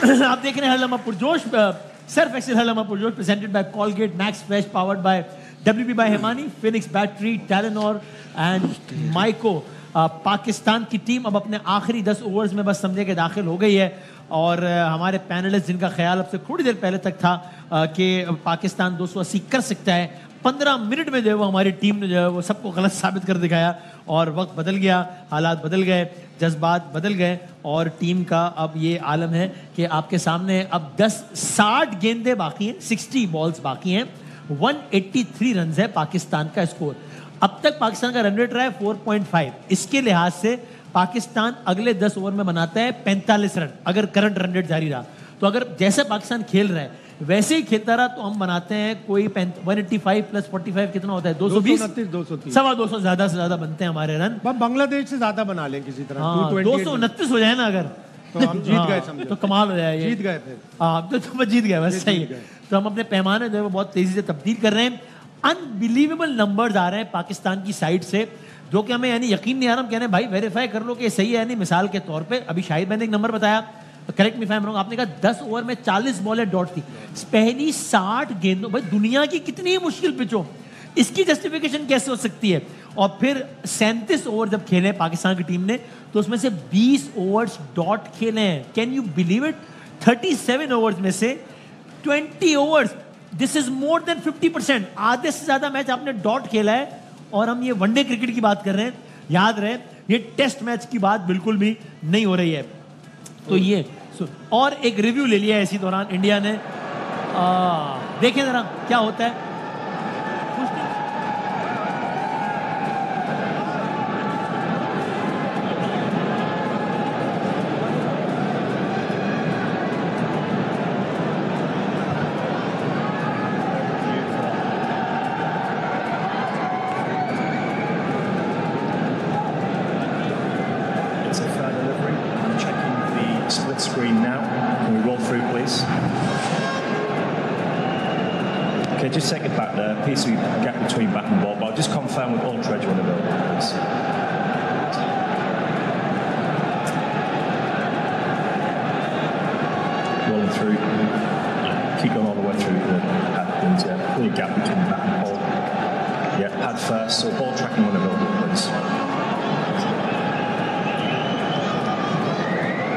आप देख रहे हैं हर लम्हा पुरजोश, सर्फ एक्सेल हर लम्हा पुरजोश presented by Colgate Max Fresh powered by WB by Himani, Phoenix battery, Telenor and Mico. Pakistan की टीम अब अपने आखिरी 10 ओवर्स में बस समझे के दाखिल हो गई है और हमारे पैनलिस्ट जिनका ख्याल अब से थोड़ी देर पहले तक था कि पाकिस्तान 280 कर सकता है, 15 मिनट में जो है वो हमारी टीम ने जो है वो सबको गलत साबित कर दिखाया और वक्त बदल गया, हालात बदल गए, जज्बात बदल गए और टीम का अब ये आलम है कि आपके सामने अब 60 गेंदें बाकी हैं, 60 बॉल्स बाकी हैं, 183 रन है पाकिस्तान का स्कोर। अब तक पाकिस्तान का रन रेट रहा है 4.5। इसके लिहाज से पाकिस्तान अगले 10 ओवर में बनाता है 45 रन अगर करंट रन रेट जारी रहा। तो अगर जैसे पाकिस्तान खेल रहा है वैसे ही खेलता रहा तो हम बनाते हैं कोई 185 प्लस 45 कितना होता है, 220, 229 सवा 200 ज्यादा से ज्यादा बनते हैं हमारे रन। बांग्लादेश से ज्यादा बना लें किसी तरह, 229 हो जाए ना अगर तो हम जीत गए, समझो तो कमाल हो जाए, जीत गए फिर। हाँ तो जीत गए, बस सही है। तो हम अपने पैमाने जो है वो बहुत तेजी से तब्दील कर रहे हैं। अनबिलीवेबल नंबर्स आ रहे हैं पाकिस्तान की साइड से जो कि हमें यानी यकीन नहीं आ रहा। हम कह रहे हैं भाई वेरीफाई कर लो कि सही है यानी। मिसाल के तौर पे अभी शाहिद भाई ने एक नंबर बताया, correct me if I am wrong, आपने कहा 10 ओवर में 40 बॉलें डॉट थी, पहली 60 गेंदों। भाई दुनिया की कितनी मुश्किल पिच हो, इसकी जस्टिफिकेशन कैसे हो सकती है? और फिर 37 ओवर जब खेले पाकिस्तान की टीम ने तो उसमें से 20 ओवर्स डॉट खेले हैं। Can you believe it? 37 overs में से 20 overs, this is more than 50%। आधे से ज्यादा मैच आपने डॉट खेला है और हम ये वनडे क्रिकेट की बात कर रहे हैं। याद रहे ये टेस्ट मैच की बात बिल्कुल भी नहीं हो रही है। तो ये और एक रिव्यू ले लिया है इसी दौरान इंडिया ने। देखें जरा क्या होता है। Just second back there, piece of gap between bat and ball, but I'll just confirm with Aldridge when available, please. Rolling through, keep going all the way through the pad, please, yeah. Really gap between bat and ball. Yeah, pad first, so ball tracking when available, please.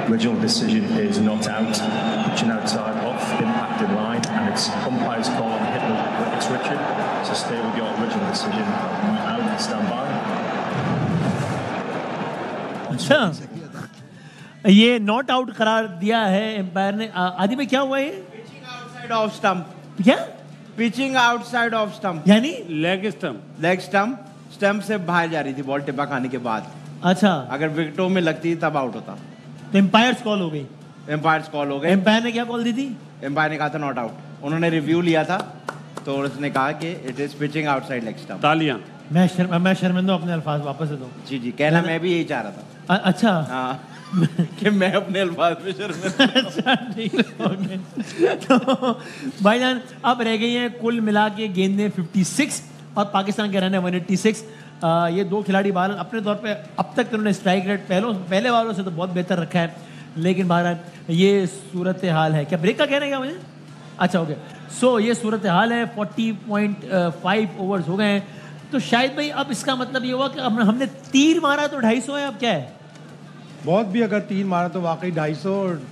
Original decision is not out, pitching outside off, impacted line, and it's umpire's call on hit Alex Richard, so stay with your original decision, out, stand by. अच्छा, ये not out करार दिया है empire ने। आदि में क्या हुआ है? Pitching outside off stump. क्या? पिचिंग आउटसाइड ऑफ स्टंप यानी लेग स्टंप स्टंप से बाहर जा रही थी बॉल टिपा खाने के बाद। अच्छा, अगर विकेटों में लगती तब आउट होता। तो एम्पायर्स कॉल हो गई। एम्पायर्स कॉल हो गए। एम्पायर ने क्या कॉल दी थी? एम्पायर ने कहा था नॉट आउट। उन्होंने रिव्यू लिया था तो उसने कहा कि it is pitching outside leg stump. तालियां। मैं शर्मिंदा हूं अपने अल्फाज वापस दे दो। जी जी, कहना मैं भी यही चाह रहा था। अच्छा हाँ कि मैं अपने अल्फाज में शर्मिंदा। अच्छा ठीक है। तो भाईजान अब रह गई हैं कुल मिला के गेंदें 56 और पाकिस्तान के रन है 186। ये दो खिलाड़ी बाहर अपने तौर पे अब तक उन्होंने स्ट्राइक रेट पहले वालों से तो बहुत बेहतर रखा है, लेकिन बहरहाल ये सूरत हाल है। क्या ब्रेक का कहने का मुझे? अच्छा ओके। सो ये सूरत हाल है। 40.5 ओवर्स हो गए हैं। तो शायद भाई अब इसका मतलब ये हुआ कि हमने तीर मारा तो 250 है। अब क्या है? बहुत भी अगर तीर मारा तो वाकई 250, और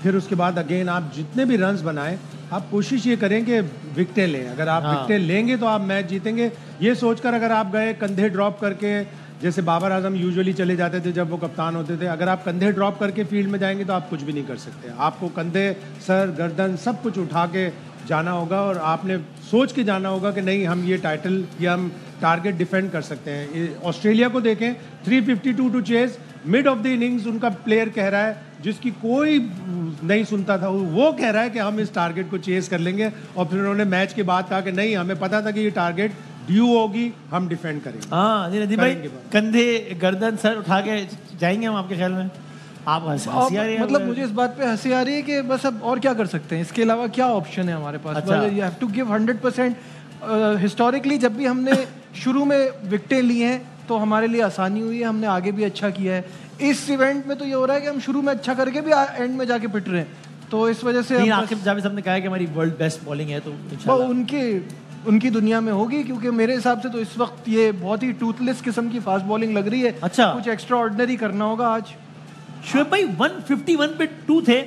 फिर उसके बाद अगेन आप जितने भी रन्स बनाएं आप कोशिश ये करें कि विकेटें लें। अगर आप विकेटें लेंगे तो आप मैच जीतेंगे। ये सोचकर अगर आप गए कंधे ड्रॉप करके, जैसे बाबर आजम यूजुअली चले जाते थे जब वो कप्तान होते थे, अगर आप कंधे ड्रॉप करके फील्ड में जाएंगे तो आप कुछ भी नहीं कर सकते। आपको कंधे, सर, गर्दन सब कुछ उठा के जाना होगा और आपने सोच के जाना होगा कि नहीं हम ये टाइटल या हम टारगेट डिफेंड कर सकते हैं। ऑस्ट्रेलिया को देखें, 352 to chase, mid of the innings उनका प्लेयर कह रहा है जिसकी कोई नहीं सुनता था, वो कह रहा है कि हम इस टारगेट को चेज कर लेंगे। और फिर उन्होंने मैच के बाद कहा कि नहीं हमें पता था कि ये टारगेट ड्यू होगी, हम डिफेंड करेंगे। हाँ नदीम भाई, कंधे, गर्दन, सर उठा के जाएंगे हम आपके ख्याल में? आप हंसी आ रही है। मतलब मुझे इस बात पे हंसी आ रही है कि बस अब और क्या कर सकते हैं, इसके अलावा क्या ऑप्शन है हमारे पास? You have to give 100%। Historically जब भी हमने शुरू में विकेटें ली हैं तो हमारे लिए आसानी हुई है, हमने आगे भी अच्छा किया है। इस इवेंट में तो ये हो रहा है कि हम शुरू में अच्छा करके भी एंड में जाके पिट रहे हैं। तो इस वजह से आकिब जावेद साहब ने कहा है कि हमारी वर्ल्ड बेस्ट बॉलिंग है, तो इंशाल्लाह उनकी दुनिया में होगी, क्योंकि मेरे हिसाब से तो इस वक्त ये बहुत ही टूथलेस किस्म की फास्ट बॉलिंग लग रही है। अच्छा, कुछ एक्स्ट्रा ऑर्डिनरी करना होगा आज। शुएब भाई 151 पे 2 थे,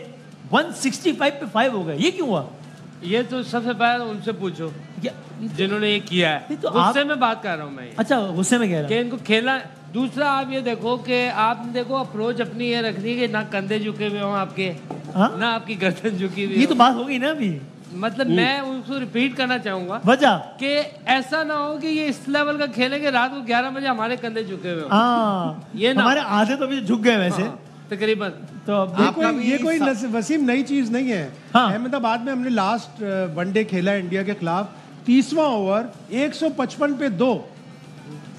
165 पे 5 हो गए, ये क्यों हुआ? ये तो सबसे पहले उनसे पूछो जिन्होंने ये किया है। तो गुस्से में बात कर रहा हूँ मैं। अच्छा, गुस्से में कह रहा कि इनको खेला। दूसरा आप ये देखो कि आपने देखो अप्रोच अपनी ये रखनी है कि ना कंधे झुके हुए हों आपके, ना आपकी गर्दन झुकी हुई। ये तो बात हो गई ना अभी। मतलब मैं उसको रिपीट करना चाहूंगा वजह कि ऐसा ना हो कि ये इस लेवल का खेलेंगे रात को 11 बजे हमारे कंधे झुके हुए हों। ये ना हमारे आधे तो अभी झुक गए वैसे तकरीबन। तो ये कोई वसीम नई चीज नहीं है। अहमदाबाद में हमने लास्ट वनडे खेला इंडिया के खिलाफ, 30वां ओवर 155 पे 2,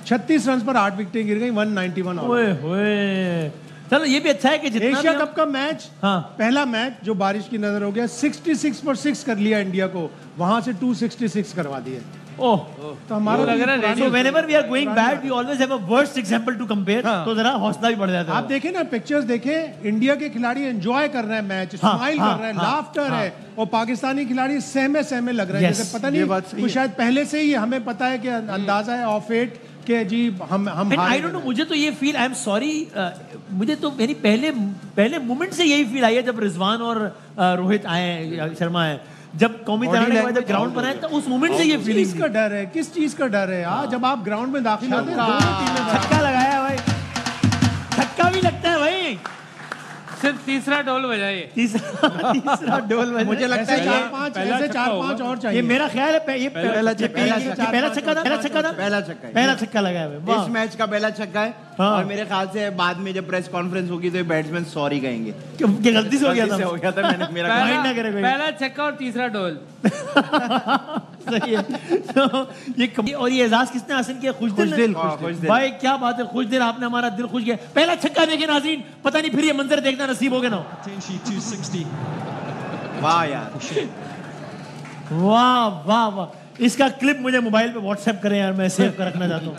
36 रन पर 8 विकेटें गिर गई, 191 आउट। चलो ये भी अच्छा है कि जितना एशिया कप का मैच, पहला मैच जो बारिश की नजर हो गया, 66 पर 6 कर लिया इंडिया को, वहां से 266 करवा दिए। तो हमारा लग रहा है whenever we are going bad we always have a worst example to compare, तो जरा हौसला भी बढ़ जाता है। आप देखें ना पिक्चर्स देखें, इंडिया के खिलाड़ी एंजॉय कर रहे हैं मैच, स्माइल कर रहे हैं, लाफ्टर है, और पाकिस्तानी खिलाड़ी सहमे लग रहे हैं, जैसे पता नहीं शायद पहले से ही हमें पता है कि अंदाजा है ऑफ एट के जी हम आई डोंट नो। मुझे तो ये फील, आई एम सॉरी, मुझे तो मेरी पहले मोमेंट से यही फील आई है जब रिजवान और रोहित आए, शर्मा आए, जब कौमी तराने के बाद जब ग्राउंड पर आए, तो उस मोमेंट से ये फीलिंग। किस का डर है, किस चीज का डर है? जब आप ग्राउंड में दाखिल होते हैं, छक्का लगाया भाई, छक्का भी लगता है भाई, सिर्फ तीसरा ढोल बजाइए। तीसरा ढोल बजाइए। मुझे लगता है 4-5 और चाहिए। ये मेरा ख्याल है, ये पहला छक्का था, पहला छक्का लगाया है इस मैच का, पहला छक्का है। और मेरे ख्याल से बाद में जब प्रेस कॉन्फ्रेंस होगी तो बैट्समैन सॉरी कहेंगे कि गलती से हो गया था, मैंने मेरा माइंड ना करे कोई। पहला छक्का और तीसरा ढोल सही है। तो ये और ये एजाज किसने हासिल किया? खुशदिल भाई, क्या बात है, खुशदिल, आपने हमारा दिल खुश किया। पहला छक्का देखे नाज़रीन, पता नहीं फिर ये मंजर देखना नसीब हो गया ना। वाह यार, वाह वाह वाह। इसका क्लिप मुझे मोबाइल पे व्हाट्सएप करें यार, मैं सेव कर रखना चाहता हूँ।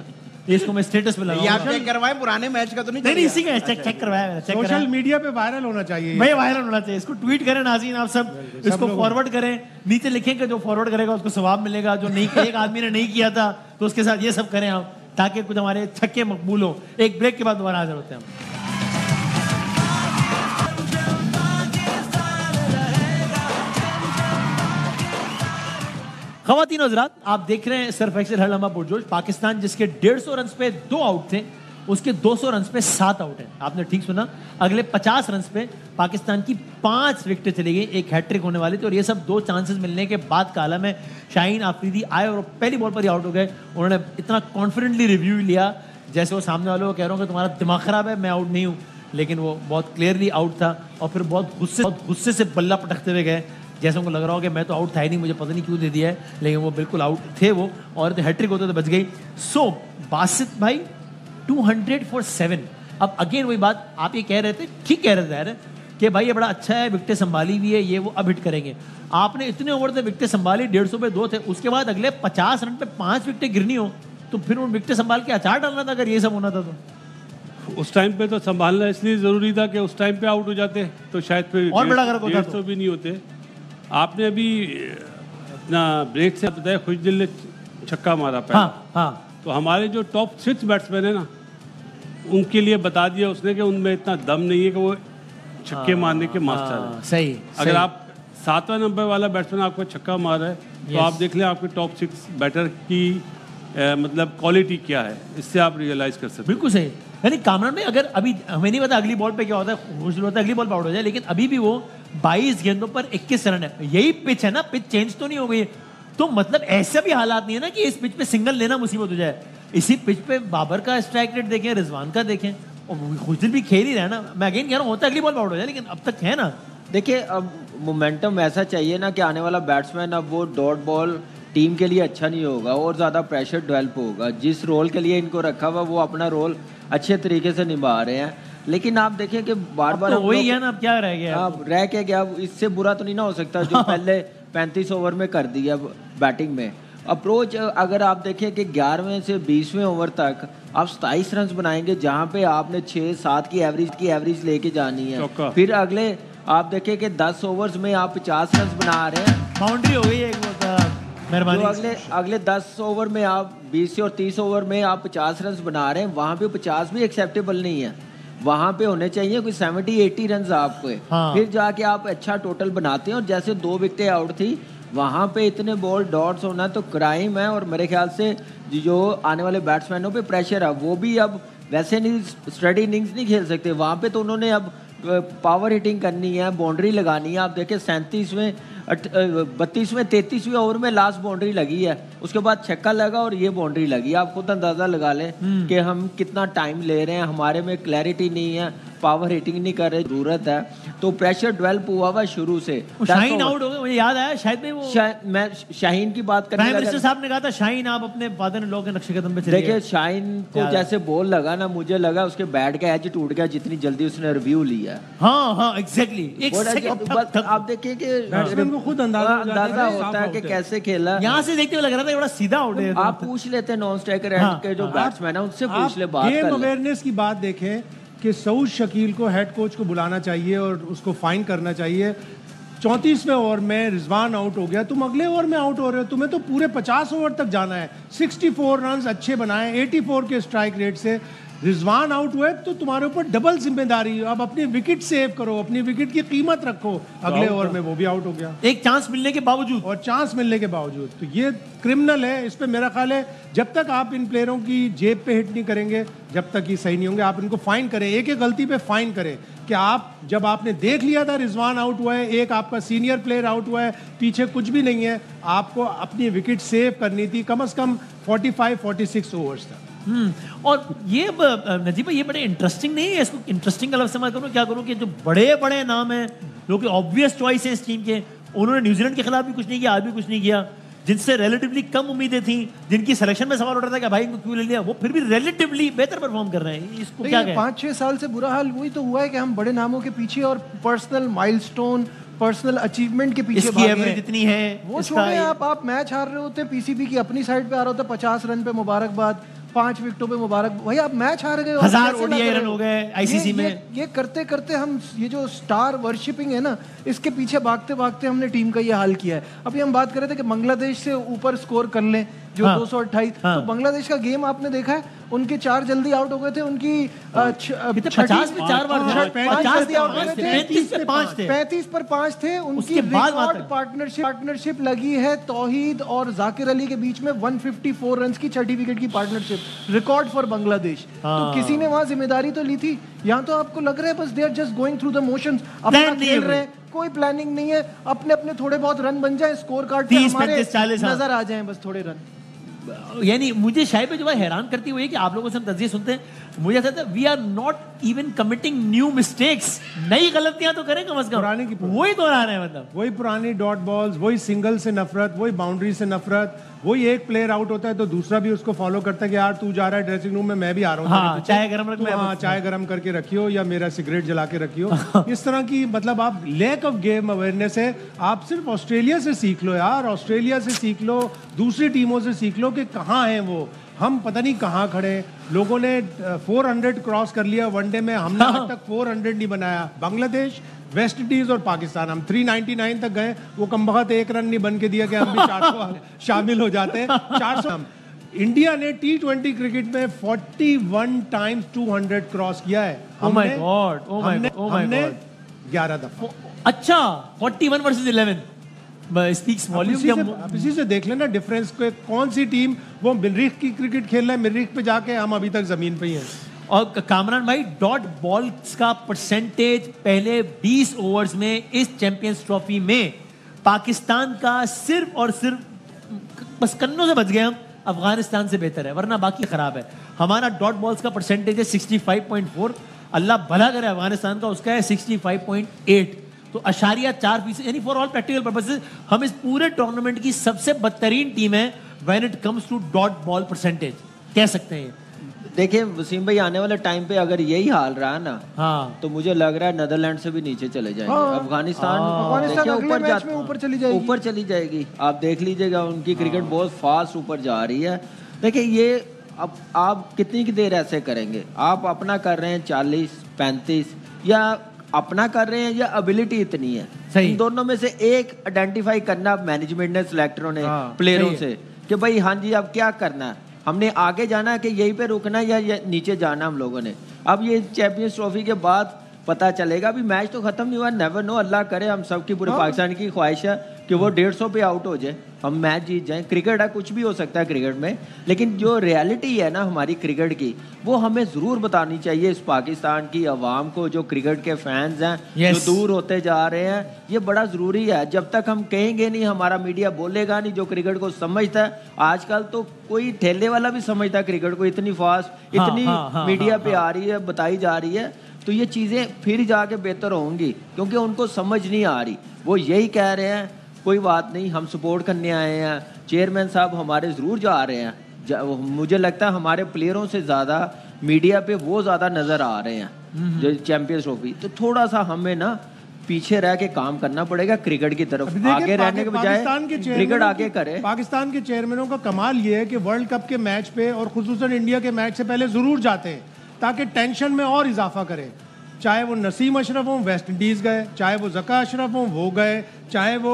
इसको मैं स्टेटस पे लगाऊंगा। ये आप चेक करवाएं, पुराने मैच का तो नहीं, इसी का चेक करवाया मैंने, चेक सोशल मीडिया पे वायरल होना चाहिए भाई, वायरल होना चाहिए। इसको ट्वीट करें नाज़रीन, आप सब इसको फॉरवर्ड करें, नीचे लिखेंगे जो फॉरवर्ड करेगा उसको सवाब मिलेगा, जो नहीं, एक आदमी ने नहीं किया था तो उसके साथ ये सब करें आप, ताकि कुछ हमारे छक्के मकबूल हो। एक ब्रेक के बाद दोबारा हाजिर होते हैं हम। ख़वातीन और हज़रात, आप देख रहे हैं सिर्फ एक्सेल हर लम्हा पुरजोश। पाकिस्तान जिसके 150 रन पे 2 आउट थे, उसके 200 रन पे 7 आउट हैं। आपने ठीक सुना, अगले 50 रन पे पाकिस्तान की 5 विकेटें चली गई, एक हैट्रिक होने वाली थी, और ये सब 2 चांसेस मिलने के बाद का आलम है। शाहीन आफरीदी आए और पहली बॉल पर ही आउट हो गए। उन्होंने इतना कॉन्फिडेंटली रिव्यू लिया जैसे वो सामने वालों को कह रहा हूँ कि तुम्हारा दिमाग ख़राब है, मैं आउट नहीं हूँ, लेकिन वो बहुत क्लियरली आउट था। और फिर बहुत गुस्से से बल्ला पटकते हुए गए, जैसे उनको लग रहा हो कि मैं तो आउट था ही नहीं, मुझे पता नहीं क्यों दे दिया है, लेकिन वो बिल्कुल आउट थे वो, और तो हैट्रिक होते तो बच गई। सो बासित भाई 200 for 7। अब अगेन वही बात आप ये कह रहे थे, ठीक कह रहे थे यार, कि भाई ये बड़ा अच्छा है, विकेटें संभाली हुई है, ये वो अब हिट करेंगे। आपने इतने ओवर से विकेटें संभाली, 150 पे 2 थे, उसके बाद अगले 50 रन पे 5 विकेटें गिरनी हो, तो फिर उन विकेटें संभाल के अचार डालना था अगर ये सब होना था तो। उस टाइम पे तो संभालना इसलिए जरूरी था कि उस टाइम पे आउट हो जाते तो शायद फिर और बड़ा फर्क होता, 150 भी नहीं होते। आपने अभी अपना ब्रेक से बताया खुशदिल ने छक्का मारा पहले, तो हमारे जो टॉप 6 बैट्समैन है ना, उनके लिए बता दिया उसने कि उनमें इतना दम नहीं है कि वो छक्के मारने के मास्टर है। सही। अगर आप 7वां नंबर वाला बैट्समैन आपको छक्का मार रहा है, तो आप देख लें आपके टॉप 6 बैटर की मतलब क्वालिटी क्या है, इससे आप रियलाइज कर सकते हैं। बिल्कुल सही। यानी कामरान में अगर अभी हमें नहीं पता अगली बॉल पे क्या होता है, खुशदिल होता है अगली बॉल पे आउट हो जाए, लेकिन अभी भी वो 22 गेंदों पर 21 रन है। यही पिच है ना, पिच चेंज तो नहीं हो गई, तो मतलब ऐसे भी हालात नहीं है ना कि इस पिच पे सिंगल लेना मुसीबत हो जाए। इसी पिच पे बाबर का स्ट्राइक रेट देखें, रिजवान का देखें, और खुशदिल भी खेल ही रहा है ना। मैं अगेन कह रहा हूँ होता है अगली बॉल पे आउट हो जाए, लेकिन अब तक है ना। देखिए अब मोमेंटम ऐसा चाहिए ना कि आने वाला बैट्समैन अब वो डॉट बॉल टीम के लिए अच्छा नहीं होगा और ज़्यादा प्रेशर डेवलप होगा। जिस रोल के लिए इनको रखा हुआ वो अपना रोल अच्छे तरीके से निभा रहे हैं, लेकिन आप देखें कि बार बार तो वही है ना, अब क्या रह गया, रह के गया, इससे बुरा तो नहीं ना हो सकता जो पहले 35 ओवर में कर दिया बैटिंग में। अप्रोच अगर आप देखें कि 11वें से 20वें ओवर तक आप 27 रन बनाएंगे, जहां पे आपने 6-7 की एवरेज लेके जानी है, फिर अगले आप देखें कि 10 ओवर्स में आप 50 रन बना रहे हैं, बाउंड्री हो गई है जो अगले 10 ओवर में आप 20 और 30 ओवर में आप 50 रन बना रहे हैं, वहाँ पे 50 भी एक्सेप्टेबल नहीं है, वहाँ पे होने चाहिए कोई 70-80 रन आपको। फिर जाके आप अच्छा टोटल बनाते हैं। और जैसे 2 विकेटें आउट थी, वहाँ पे इतने बॉल डॉट्स होना तो क्राइम है। और मेरे ख्याल से जो आने वाले बैट्समैनों पे प्रेशर है, वो भी अब वैसे नहीं स्टडी इनिंग्स नहीं खेल सकते, वहाँ पे तो उन्होंने अब पावर हिटिंग करनी है, बाउंड्री लगानी है। आप देखें 37वें 32वें 33वें ओवर में लास्ट बाउंड्री लगी है, उसके बाद छक्का लगा और ये बाउंड्री लगी। आप खुद अंदाजा लगा लें कि हम कितना टाइम ले रहे हैं, हमारे में क्लैरिटी नहीं है, पावर हिटिंग नहीं कर रहे, जरूरत है। तो प्रेशर डेवलप हुआ हुआ शुरू से। शाहीन आउट हो गए, मुझे याद आया शायद में वो मैं शाहीन की बात करने प्राइम मिनिस्टर साहब ने कहा था शाहीन आप अपने फादर इन लॉ के नक्शे कदम पे चलिए। देखिए शाहीन को जैसे बॉल लगा ना, मुझे लगा उसके बैट का एज टूट गया जितनी जल्दी उसने रिव्यू लिया। हाँ एग्जैक्टली। आप देखिए कि बैट्समैन को खुद अंदाजा होता है कि कैसे खेला। यहाँ से देखते हुए लग रहा था बड़ा सीधा आउट है। आप पूछ लेते हैं नॉन स्ट्राइकर एंड के जो बैट्समैन है उनसे पूछ ले, बात गेम अवेयरनेस की बात देखें कि सऊद शकील को हेड कोच को बुलाना चाहिए और उसको फाइन करना चाहिए। 34वें ओवर में रिजवान आउट हो गया, तुम अगले ओवर में आउट हो रहे हो, तुम्हें तो पूरे 50 ओवर तक जाना है। 64 रन अच्छे बनाए 84 के स्ट्राइक रेट से, रिजवान आउट हुए तो तुम्हारे ऊपर डबल जिम्मेदारी। अब अपनी विकेट सेव करो, अपनी विकेट की कीमत रखो। अगले ओवर में वो भी आउट हो गया, एक चांस मिलने के बावजूद, और चांस मिलने के बावजूद। तो ये क्रिमिनल है। इस पे मेरा ख्याल है जब तक आप इन प्लेयरों की जेब पे हिट नहीं करेंगे, जब तक ये सही नहीं होंगे। आप इनको फाइन करें, एक एक गलती पे फाइन करें। कि आप जब आपने देख लिया था रिजवान आउट हुआ है, एक आपका सीनियर प्लेयर आउट हुआ है, पीछे कुछ भी नहीं है, आपको अपनी विकेट सेव करनी थी कम से कम 45-46 ओवर्स तक। और ये नजीब ये बड़े इंटरेस्टिंग नहीं है, इसको इंटरेस्टिंग का लफ्ज़ इस्तेमाल करूँ क्या करूँ कि जो बड़े बड़े नाम हैं, जो कि ऑब्वियस चॉइस है इस टीम के, उन्होंने न्यूजीलैंड के खिलाफ भी कुछ नहीं किया, आज भी कुछ नहीं किया। जिनसे रिलेटिवली कम उम्मीदें थी, जिनकी सिलेक्शन में सवाल उठ रहा था कि भाई इनको क्यों ले लिया, वो फिर भी रिलेटिवली बेहतर परफॉर्म कर रहे हैं। इसको क्या कहें? 5-6 साल से बुरा हाल वही तो हुआ है कि हम बड़े नामों के पीछे और पर्सनल माइलस्टोन, पर्सनल अचीवमेंट के पीछे इसकी एवरेज जितनी है वो छोड़े। आप मैच हार रहे होते, पीसीबी की अपनी साइड पे आ रहा होता 50 रन पे मुबारकबाद, 5 विकेटों पे मुबारक। भाई आप मैच हार गए, 1000 ओडीआई रन हो गए आईसीसी में। ये करते करते हम ये जो स्टार वर्शिपिंग है ना, इसके पीछे भागते भागते हमने टीम का ये हाल किया है। अभी हम बात कर रहे थे कि बांग्लादेश से ऊपर स्कोर कर लें जो 228। तो बांग्लादेश का गेम आपने देखा है, उनके 4 जल्दी आउट हो गए थे, उनकी 50 में 4 बार 35 पे 5 थे, 35 पर 5 थे। उनकी रिकॉर्ड पार्टनरशिप लगी है तौहीद और जाकिर अली के बीच में 154 रन की 6 विकेट की पार्टनरशिप, रिकॉर्ड फॉर बांग्लादेश। तो किसी ने वहां जिम्मेदारी तो ली थी। यहाँ तो आपको लग रहा है बस they are just going through the motions, अपना खेल रहे हैं, कोई प्लानिंग नहीं है, अपने अपने थोड़े बहुत रन बन जाए, स्कोर कार्ड पे हमारे नजर आ जाएं बस थोड़े रन। यानी मुझे शायद पे जो हैरान करती हुई है कि आप लोगों से हम तज्जिए सुनते हैं, मुझे ऐसा लगता है we are not even committing new mistakes. नई गलतियां तो करें कम से कम, पुरानी की वही दोहरा रहे हैं, मतलब वही पुरानी डॉट बॉल्स, वही सिंगल से नफरत, वही बाउंड्री से नफरत, वही एक प्लेयर आउट होता है तो दूसरा भी उसको फॉलो करता है कि यार तू जा रहा है ड्रेसिंग रूम में, मैं भी आ रहा हूँ, हाँ, चाय गरम रख, हाँ चाय गरम करके रखियो या मेरा सिगरेट जला के रखियो। इस तरह की मतलब आप लैक ऑफ गेम अवेयरनेस है। आप सिर्फ ऑस्ट्रेलिया से सीख लो यार, ऑस्ट्रेलिया से सीख लो, दूसरी टीमों से सीख लो कि कहाँ हैं वो, हम पता नहीं कहाँ खड़े। लोगों ने 400 क्रॉस कर लिया वनडे में, हमने आज तक 400 नहीं बनाया। बांग्लादेश, वेस्ट इंडीज और पाकिस्तान, हम 399 तक गए, वो कमबख्त 1 रन नहीं बन के दिया कि हम भी 400 शामिल हो जाते हैं। 400 इंडिया ने T20 क्रिकेट में 41 टाइम्स 200 क्रॉस किया है। हमने 11 दफा। अच्छा 41 वर्सेस 11 स्पीक्स वॉल्यूम। अब इसी से देख लेना डिफरेंस को, कौन सी टीम वो मरीख की क्रिकेट खेल रहा है, मरीख पे जाके हम अभी तक जमीन पे ही हैं। और कामरान भाई डॉट बॉल्स का परसेंटेज पहले 20 ओवर्स में इस चैंपियंस ट्रॉफी में पाकिस्तान का सिर्फ और सिर्फ बस कन्नों से बच गए हम, अफगानिस्तान से बेहतर है, वरना बाकी खराब है। हमारा डॉट बॉल्स का परसेंटेज है 65.4, अल्लाह भला करे अफगानिस्तान का, उसका है 65.8। तो 4.4%, यानी फॉर ऑल प्रैक्टिकल पर्पसेस हम इस पूरे टूर्नामेंट की सबसे बदतरीन टीम है when it comes to dot ball percentage, कह सकते हैं। देखिए वसीम भाई, आने वाले टाइम पे अगर यही हाल रहा ना, हाँ, तो मुझे लग रहा है नीदरलैंड से भी नीचे चले जाएंगे। हाँ, अफगानिस्तान ऊपर चली जाएगी। आप देख लीजिएगा, उनकी क्रिकेट बहुत फास्ट ऊपर जा रही है। देखिए ये अब आप कितनी की देर ऐसे करेंगे, आप अपना कर रहे हैं 40-35, या अपना कर रहे हैं या एबिलिटी इतनी है। सही। इन दोनों में से एक आइडेंटिफाई करना मैनेजमेंट ने, सिलेक्टरों ने, प्लेयरों से कि भाई हाँ जी अब क्या करना है, हमने आगे जाना है कि यहीं पे रुकना है या नीचे जाना हम लोगों ने। अब ये चैंपियंस ट्रॉफी के बाद पता चलेगा। अभी मैच तो खत्म नहीं हुआ, नेवर नो, अल्लाह करे, हम सबकी पूरे पाकिस्तान की ख्वाहिश है कि वो 150 पे आउट हो जाए, हम मैच जीत जाएं। क्रिकेट है, कुछ भी हो सकता है क्रिकेट में, लेकिन जो रियलिटी है ना हमारी क्रिकेट की, वो हमें ज़रूर बतानी चाहिए इस पाकिस्तान की आवाम को, जो क्रिकेट के फैंस हैं जो दूर होते जा रहे हैं। ये बड़ा ज़रूरी है। जब तक हम कहेंगे नहीं, हमारा मीडिया बोलेगा नहीं, जो क्रिकेट को समझता है, आजकल तो कोई ठेले वाला भी समझता है क्रिकेट को, इतनी फास्ट इतनी मीडिया पे आ रही है, बताई जा रही है, तो ये चीज़ें फिर जाके बेहतर होंगी, क्योंकि उनको समझ नहीं आ रही। वो यही कह रहे हैं कोई बात नहीं, हम सपोर्ट करने आए हैं, चेयरमैन साहब हमारे ज़रूर जा रहे हैं। मुझे लगता है हमारे प्लेयरों से ज़्यादा मीडिया पे वो ज़्यादा नज़र आ रहे हैं जो चैंपियंस ट्रॉफी। तो थोड़ा सा हमें ना पीछे रह के काम करना पड़ेगा क्रिकेट की तरफ, आगे रहने के बजाय क्रिकेट आगे करे। पाकिस्तान के चेयरमैनों का कमाल ये है कि वर्ल्ड कप के मैच पे और खुसूसन इंडिया के मैच से पहले ज़रूर जाते हैं ताकि टेंशन में और इजाफा करें। चाहे वो नसीम अशरफ हों, वेस्ट इंडीज़ गए, चाहे वो ज़का अशरफ हों, वो गए, चाहे वो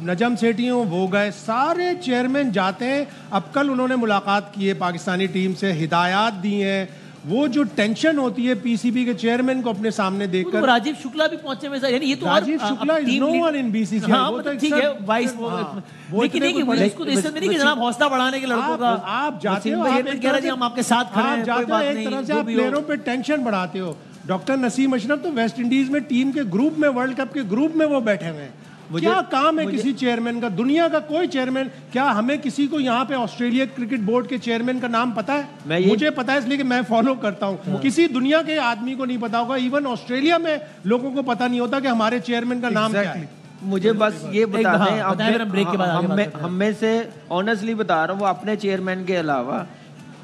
नजम सेठी हों, वो गए, सारे चेयरमैन जाते हैं। अब कल उन्होंने मुलाकात की है पाकिस्तानी टीम से, हिदायत दी हैं। वो जो टेंशन होती है पीसीबी के चेयरमैन को अपने सामने देखकर, राजीव शुक्ला भी पहुंचे में, यानी ये तो Rajiv Shukla is no one in BCCI. हाँ, वो तो ठीक है, वाइस वो लेकिन नहीं कि इसको देश में नहीं कि जनाब हौसला बढ़ाने के लड़कों का आप जाते हो, आप कह रहे हैं हम आपके साथ खड़े हैं, कोई बात नहीं, एक तरह से आप प्लेयरों पे टेंशन बढ़ाते हो। डॉक्टर नसीम अशरफ तो वेस्ट इंडीज में टीम के ग्रुप में, वर्ल्ड कप के ग्रुप में वो बैठे हुए हैं। क्या काम है किसी चेयरमैन का? दुनिया का कोई चेयरमैन, क्या हमें किसी को यहाँ पे ऑस्ट्रेलिया क्रिकेट बोर्ड के चेयरमैन का नाम पता है? मुझे पता है इसलिए कि मैं फॉलो करता हूँ। किसी दुनिया के आदमी को नहीं पता होगा, इवन ऑस्ट्रेलिया में लोगों को पता नहीं होता कि हमारे चेयरमैन का नाम क्या है। मुझे बस ये बता दें, हम में से ऑनेस्टली बता रहा हूँ, वो अपने चेयरमैन के अलावा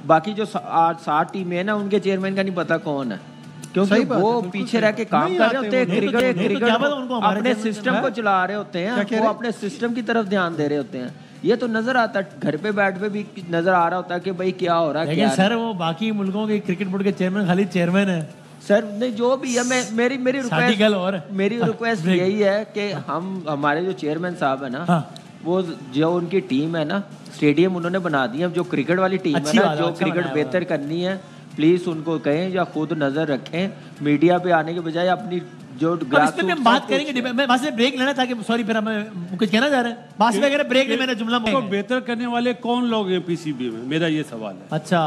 बाकी जो 7 टीमें हैं ना, उनके चेयरमैन का नहीं पता कौन है, क्योंकि वो पीछे रह के काम कर रहे होते हैं। क्रिकेट अपने सिस्टम को चला रहे होते हैं, वो अपने सिस्टम की तरफ ध्यान दे रहे होते हैं। ये तो नजर आता है, घर पे बैठ पे भी नजर आ रहा होता है कि भाई क्या हो रहा है। लेकिन सर वो बाकी मुल्कों के क्रिकेट बोर्ड के चेयरमैन खाली चेयरमैन है सर। नहीं, जो भी है, मेरी रिक्वेस्ट यही है कि हमारे जो चेयरमैन साहब है ना, वो जो उनकी टीम है ना, स्टेडियम उन्होंने बना दिए, जो क्रिकेट वाली टीम है ना, जो क्रिकेट बेहतर करनी है, प्लीज उनको कहें या खुद नजर रखें, मीडिया पे आने के बजाय अपनी जो बात करेंगे। मैं वहां से ब्रेक लेना था कि सॉरी, फिर मैं कुछ कहना चाह रहे हैं बात वगैरह ब्रेक नहीं, मैंने जुमला को बेहतर करने वाले कौन लोग हैं पीसीबी में, मेरा ये सवाल है। अच्छा,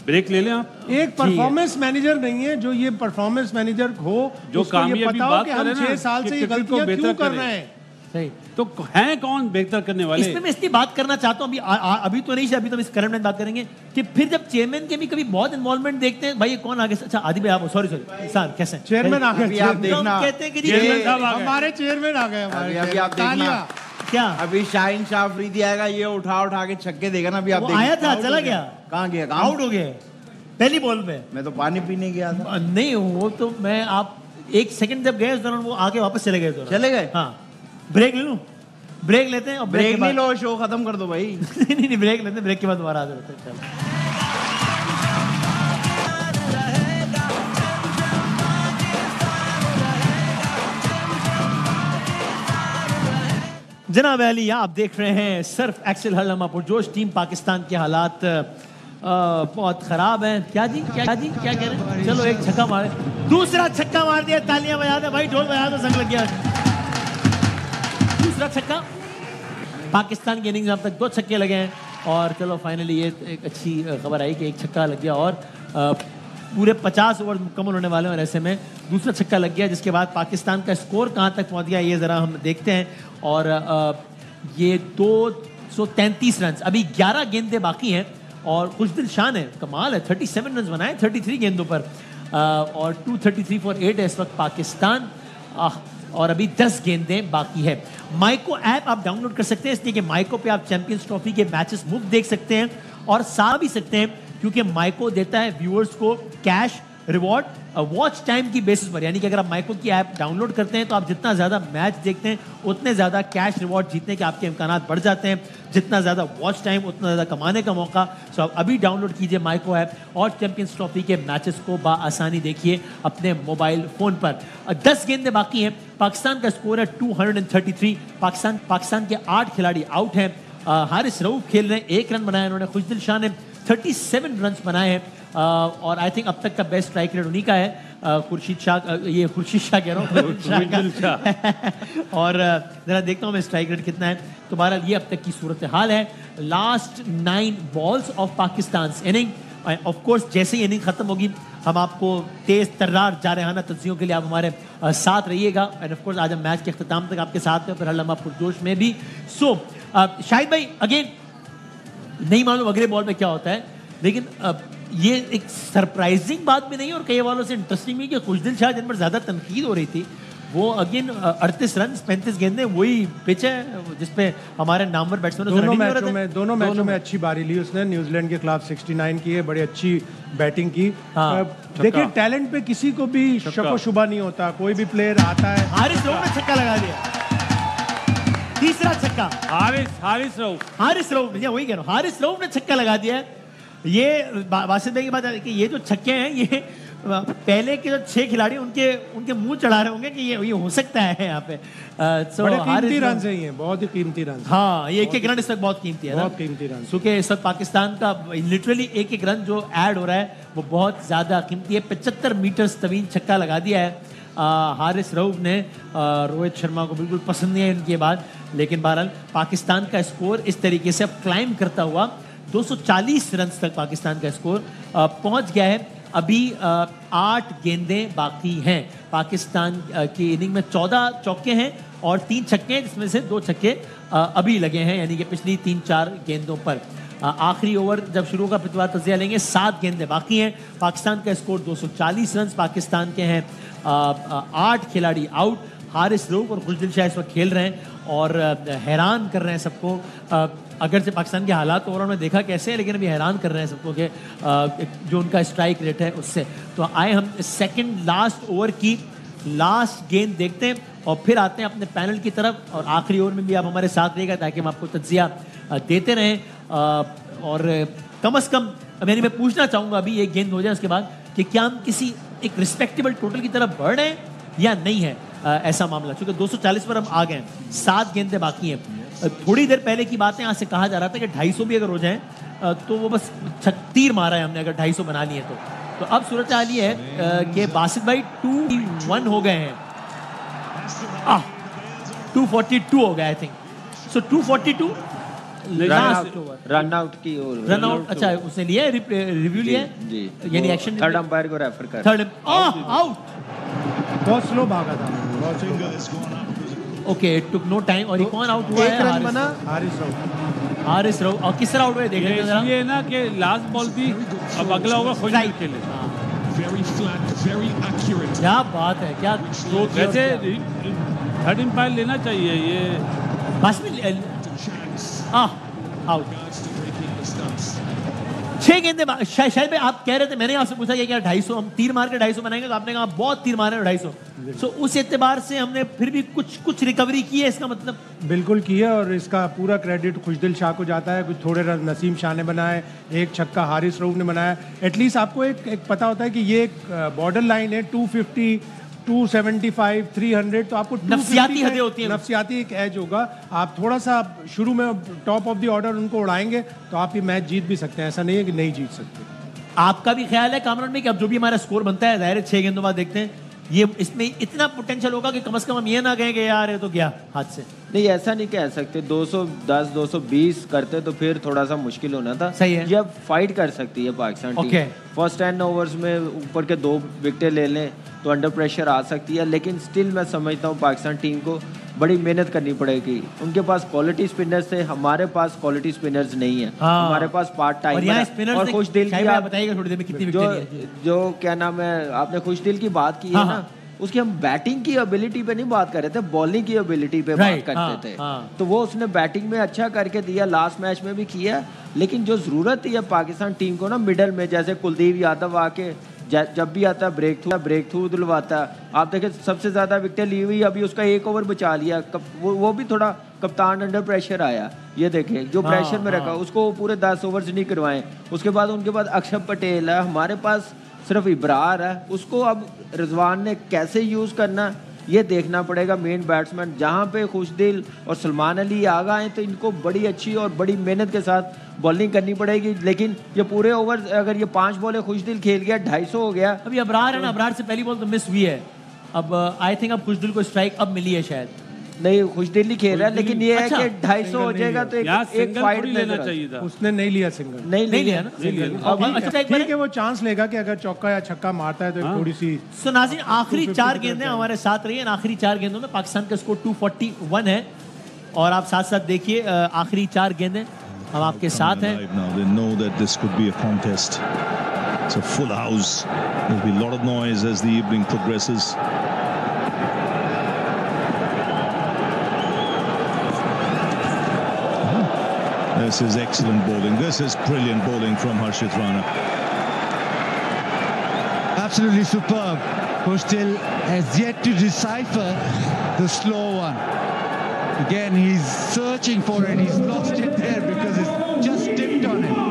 ब्रेक ले लें आप। एक परफॉर्मेंस मैनेजर नहीं है जो ये परफॉर्मेंस मैनेजर हो, जो कामयाबी बात कर रहे हैं ना, 6 साल से ये गलतियां क्यों कर रहे हैं? सही तो हैं कौन बेहतर करने वाले? इसमें मैं इसलिए बात करना चाहता हूँ, अभी तो नहीं, अभी तो इस करंट में बात करेंगे कि फिर जब चेयरमैन के भी कभी बहुत इन्वॉल्वमेंट देखते हैं, भाई ये कौन आगे। अच्छा आदि भाई आप, सॉरी सर, कैसे चेयरमैन आ गए? आप देखना, कहते हैं कि हमारे चेयरमैन आ गए, अभी आप देखना क्या, अभी शाहीन शाह अफरीदी आएगा, ये उठा के छक्के देगा ना। अभी आप आया था, चला गया, कहाँ गया? आउट हो गया पहली बॉल में। मैं तो पानी पीने गया था। नहीं, वो तो मैं, आप 1 सेकंड जब गए उस दौरान वो आके वापस चले गए। चले गए? हाँ, ब्रेक ले लूं? ब्रेक लेते हैं और ब्रेक नहीं लो, शो खत्म कर दो भाई। नहीं, ब्रेक लेते हैं, ब्रेक के बाद दोबारा आ जाते हैं। जनाब अली, आप देख रहे हैं सर्फ एक्सेल हरलमा पुरजोश। टीम पाकिस्तान के हालात बहुत खराब हैं। क्या जी, क्या कह रहे हैं? चलो एक छक्का मारे, दूसरा छक्का मार दिया, तालियां बजा दे भाई, ढोल बजा दो, संग लग गया। दूसरा छक्का, पाकिस्तान की इनिंग्स में अब तक 2 छक्के लगे हैं और चलो फाइनली ये एक अच्छी खबर आई कि एक छक्का लग गया और पूरे 50 ओवर मुकम्मल होने वाले हैं और ऐसे में दूसरा छक्का लग गया, जिसके बाद पाकिस्तान का स्कोर कहाँ तक पहुँच गया ये ज़रा हम देखते हैं। और ये 233 रन, अभी 11 गेंदें बाकी हैं और खुशदिल शान है, कमाल है, 37 रन बनाए 33 गेंदों पर और 233 फॉर 8 है इस वक्त पाकिस्तान। और अभी 10 गेंदें बाकी है। माइको ऐप आप डाउनलोड कर सकते हैं, इसलिए कि माइको पे आप चैंपियंस ट्रॉफी के मैचेस मुफ्त देख सकते हैं और सा भी सकते हैं, क्योंकि माइको देता है व्यूअर्स को कैश रिवॉर्ड वॉच टाइम की बेसिस पर, यानी कि अगर आप माइको की ऐप डाउनलोड करते हैं तो आप जितना ज़्यादा मैच देखते हैं उतने ज़्यादा कैश रिवॉर्ड जीतने के आपके इम्कान बढ़ जाते हैं, जितना ज़्यादा वॉच टाइम उतना ज़्यादा कमाने का मौका। सो आप अभी डाउनलोड कीजिए माइको ऐप और चैंपियंस ट्रॉफी के मैचेस को बाआसानी देखिए अपने मोबाइल फ़ोन पर। 10 गेंदें बाकी हैं, पाकिस्तान का स्कोर है 233। पाकिस्तान के 8 खिलाड़ी आउट हैं। हारिस रऊफ खेल रहे हैं, 1 रन बनाया उन्होंने। खुशदिल शाह ने 37 रन बनाए हैं और आई थिंक अब तक का बेस्ट स्ट्राइक रेट उन्हीं का है। खुर्शीद शाह कह रहा हूँ और जरा देखता हूँ मैं स्ट्राइक रेट कितना है। तो बहरहाल ये अब तक की सूरत हाल है। Last 9 balls of Pakistan inning, of course जैसे ही इनिंग खत्म होगी हम आपको तेज तर्रार जारहाना तज्जियों के लिए आप हमारे साथ रहिएगा। एंड ऑफ कोर्स आज हम मैच के अख्ताम तक आपके साथ हैं, फिर हर लम्हा पुरजोश में भी। सो शाहिद भाई अगेन नहीं मालूम अगले बॉल में क्या होता है, लेकिन ये एक सरप्राइजिंग बात भी नहीं और कई वालों से इंटरेस्टिंग भी कि खुशदिल शाह जिन पर ज़्यादा तनकीद हो रही थी वो अगेन 38 रन 35 गेंदें, वही पिच है जिसपे हमारे नामवर बैट्समैन दोनों मैचों में अच्छी बारी ली उसने। न्यूजीलैंड के खिलाफ 69 की है, बड़ी अच्छी बैटिंग की। देखिए टैलेंट पे किसी को भी शक शुबा नहीं होता, कोई भी प्लेयर आता है। हारिस रऊफ ने छक्का लगा दिया, तीसरा छक्का। हारिस रऊफ वही कह रहा हूँ, हारिस रऊफ ने छक्का लगा दिया है। ये वासिद भाई की बात है कि ये जो छक्के हैं ये पहले के जो 6 खिलाड़ी उनके मुंह चढ़ा रहे होंगे कि ये हो सकता है यहाँ पे। बड़े कीमती रन है ये, बहुत ही कीमती रन। हाँ, ये एक रन इस वक्त बहुत कीमती है, बहुत कीमती रन। क्योंकि इस वक्त पाकिस्तान का लिटरली एक रन जो ऐड हो रहा है वो बहुत ज़्यादा कीमती है। 75 मीटर तवील छक्का लगा दिया है हारिस रऊफ ने। रोहित शर्मा को बिल्कुल पसंद नहीं है इनके बाद, लेकिन बहरहाल पाकिस्तान का स्कोर इस तरीके से अब क्लाइम करता हुआ 240 रन तक पाकिस्तान का स्कोर पहुंच गया है। अभी 8 गेंदें बाकी हैं। पाकिस्तान की इनिंग में 14 चौके हैं और 3 छक्के हैं, जिसमें से 2 छक्के अभी लगे हैं, यानी कि पिछली 3-4 गेंदों पर। आखिरी ओवर जब शुरू का फितवा तजिया लेंगे, 7 गेंदें बाकी हैं। पाकिस्तान का स्कोर 240 रन। पाकिस्तान के हैं 8 खिलाड़ी आउट। हारिस रऊफ और खुशदिल शाह इस वक्त खेल रहे हैं और हैरान कर रहे हैं सबको। अगर से पाकिस्तान के हालात ओवरऑल में देखा कैसे है, लेकिन अभी हैरान कर रहे हैं सबको कि जो उनका स्ट्राइक रेट है उससे। तो आए हम सेकंड लास्ट ओवर की लास्ट गेंद देखते हैं और फिर आते हैं अपने पैनल की तरफ। और आखिरी ओवर में भी आप हमारे साथ रहेगा ताकि हम आपको तज्जिया देते रहें। और कम अज़ कम मैं पूछना चाहूँगा अभी एक गेंद हो जाए उसके बाद कि क्या हम किसी एक रिस्पेक्टेबल टोटल की तरफ बढ़ रहे हैं या नहीं है ऐसा मामला, क्योंकि 240 पर हम आ गए हैं, 7 गेंदें बाकी हैं। थोड़ी देर पहले की बातें यहाँ से कहा जा रहा था कि 250 भी अगर हो जाए तो वो बस तीर मारा है हमने अगर 250 बना लिए तो अब सूरत हाल ये है कि बासित भाई 2-1 हो गए हैं। 242 हो गए I think. So 242 run out की ओर रन आउट। अच्छा उसने लिया है, रिव्यू लिया है जी, यानी एक्शन थर्ड अंपायर को रेफर कर। थर्ड आउट, बहुत स्लो भागा था। Okay it took no time. और ये कौन आउट हुआ है? एक रन बना हारिस रऊफ। और किस तरह आउट हुए देख लेते हैं ये ना कि लास्ट बॉल थी, अब अगला होगा खुशदिल के लिए। क्या बात है, क्या वैसे थर्ड अंपायर लेना चाहिए ये बस में आउट। 6 गेंदे शायद भाई आप कह रहे थे, मैंने आपसे पूछा कि क्या 250 हम तीर मार के 250 बनाएंगे, तो आपने कहा बहुत तीर मारे 250। सो उस एतबार से हमने फिर भी कुछ रिकवरी की है, इसका मतलब बिल्कुल की है। और इसका पूरा क्रेडिट खुशदिल शाह को जाता है। कुछ थोड़े रन नसीम शाह ने बनाए, एक छक्का हारिस रऊफ ने बनाया। एटलीस्ट आपको एक पता होता है कि ये एक बॉर्डर लाइन है 250 275 300, तो आपको नफसियाती हदें होती हैं, नफसियाती एक एज होगा। आप थोड़ा सा शुरू में टॉप ऑफ द ऑर्डर उनको उड़ाएंगे तो आप ये मैच जीत भी सकते हैं, ऐसा नहीं है कि नहीं जीत सकते। आपका भी ख्याल है कामरान में कि अब जो भी हमारा स्कोर बनता है जाहिर है 6 गेंदों बाद देखते हैं ये इसमें इतना पोटेंशियल होगा कि कम से कम हम ये ना कहें कि यार ये तो गया हाथ से। नहीं ऐसा नहीं कह सकते, 210 220 करते तो फिर थोड़ा सा मुश्किल होना था। सही है, ये अब फाइट कर सकती है पाकिस्तान टीम। फर्स्ट 10 ओवर्स में ऊपर के 2 विकेटें ले लें तो अंडर प्रेशर आ सकती है, लेकिन स्टिल मैं समझता हूँ पाकिस्तान टीम को बड़ी मेहनत करनी पड़ेगी। उनके पास क्वालिटी स्पिनर्स थे, हमारे पास क्वालिटी स्पिनर्स नहीं है। हमारे पास पार्ट टाइम और खुशदिल की बताइएगा थोड़ी देर में कितनी जो क्या नाम है, आपने खुशदिल की बात की है ना, उसकी हम बैटिंग की एबिलिटी पे नहीं बात कर रहे थे, बॉलिंग की एबिलिटी पे बात करते थे। तो वो उसने बैटिंग में अच्छा करके दिया, लास्ट मैच में भी किया। लेकिन जो जरूरत थी पाकिस्तान टीम को ना मिडल में, जैसे कुलदीप यादव आके जब भी आता है ब्रेक थ्रू दिलवाता है। आप देखें सबसे ज़्यादा विकेटें ली हुई, अभी उसका 1 ओवर बचा लिया, वो भी थोड़ा कप्तान अंडर प्रेशर आया। ये देखें जो प्रेशर में रखा उसको पूरे 10 ओवर्स नहीं करवाएं। उसके बाद उनके बाद अक्षर पटेल है, हमारे पास सिर्फ इब्रार है, उसको अब रिजवान ने कैसे यूज़ करना ये देखना पड़ेगा। मेन बैट्समैन जहाँ पे खुशदिल और सलमान अली आ गए तो इनको बड़ी अच्छी और बड़ी मेहनत के साथ बॉलिंग करनी पड़ेगी। लेकिन ये पूरे ओवर अगर ये 5 बॉलें खुशदिल खेल गया 250 हो गया। अभी अबरार है ना, अबरार से पहली बॉल तो मिस हुई है। अब आई थिंक अब खुशदिल को स्ट्राइक अब मिली है शायद। नहीं खुशदिल ही खेल रहा है, लेकिन ये है कि 250 हो जाएगा तो एक फाइट लेना चाहिए था। उसने नहीं लिया सिंगल, नहीं लिया ना। ठीक है वो चांस लेगा कि अगर चौका या छक्का मारता है तो थोड़ी सी। सो नाज़रीन आखिरी 4 गेंदें हमारे साथ रही हैं। आखिरी 4 गेंदों में पाकिस्तान का स्कोर 241 है और आप साथ साथ देखिए आखिरी 4 गेंदें हम आपके साथ हैं। They know that this could be a contest. It's a full house. There'll be a lot of noise as the evening progresses. This is excellent bowling. This is brilliant bowling from Harshit Rana. Absolutely superb. Khushdil has yet to decipher the slow one. Again, he's searching for it. He's lost it there because it's just tipped on him.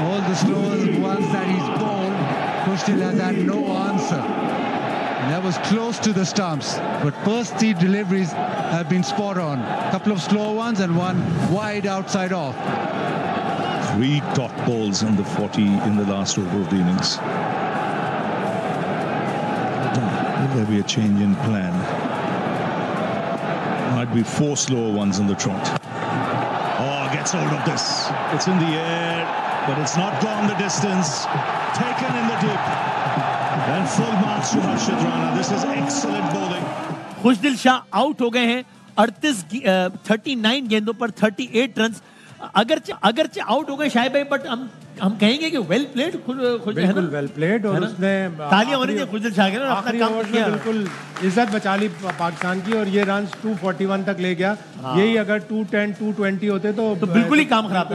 All the slow ones that he's bowled, Khushdil has had no answer. And that was close to the stumps. But first 3 deliveries have been spot on. A couple of slow ones and one wide outside off. 3 dot balls in the 40 in the last over of the innings. Will there be a change in plan? Might be 4 slower ones in the trot. Oh, gets hold of this. It's in the air, but it's not gone the distance. Taken in the dip. And full marks to Harshit Rana. This is excellent bowling. Khushdil Shah out हो गए हैं 39 गेंदों पर 38 run. अगरचे out हो गए शाहिद भाई, but हम कहेंगे कि वेल प्लेड। बिल्कुल वेल प्लेड और उसने तालियां होनी चाहिए खुशदिल शाह के ना, अपना काम किया, बिल्कुल इज्जत बचा ली पाकिस्तान की और ये रन 241 तक ले गया। यही अगर 210 220 होते तो बिल्कुल ही काम खराब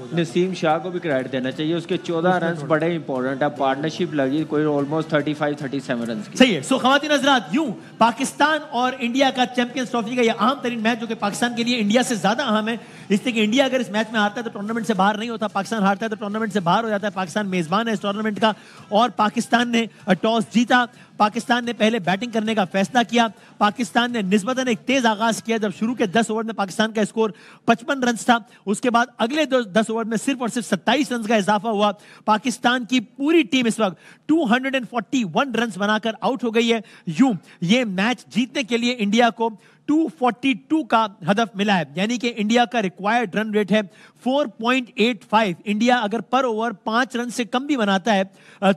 हो। नसीम शाह को भी क्रेडिट देना चाहिए, उसके 14 रन बड़े इंपॉर्टेंट है। पार्टनरशिप लगी कोई ऑलमोस्ट 35-37 रन की। सही है। सो खवातीन हज़रात, यूं पाकिस्तान और इंडिया का चैंपियंस ट्रॉफी का ये अहम तरीन मैच जो कि पाकिस्तान के लिए इंडिया से ज्यादा अहम है, इसलिए कि इंडिया अगर इस मैच में हारता है तो टूर्नामेंट से बाहर नहीं होता, पाकिस्तान हारता है तो टूर्नामेंट से बाहर हो जाता है। पाकिस्तान मेजबान है इस टूर्नामेंट का और पाकिस्तान ने टॉस जीता। पाकिस्तान ने पहले बैटिंग करने का फैसला किया। पाकिस्तान ने निस्बतन एक तेज आगाज किया जब शुरू के 10 ओवर में पाकिस्तान का स्कोर 55 रन था। उसके बाद अगले 10 ओवर में सिर्फ और सिर्फ 27 रन का इजाफा हुआ। पाकिस्तान की पूरी टीम इस वक्त 241 रन बनाकर आउट हो गई है। यूं ये मैच जीतने के लिए इंडिया को 242 का हदफ मिला है, यानी कि इंडिया का रिक्वायर्ड रन रेट है 4.85। इंडिया अगर पर ओवर 5 रन से कम भी बनाता है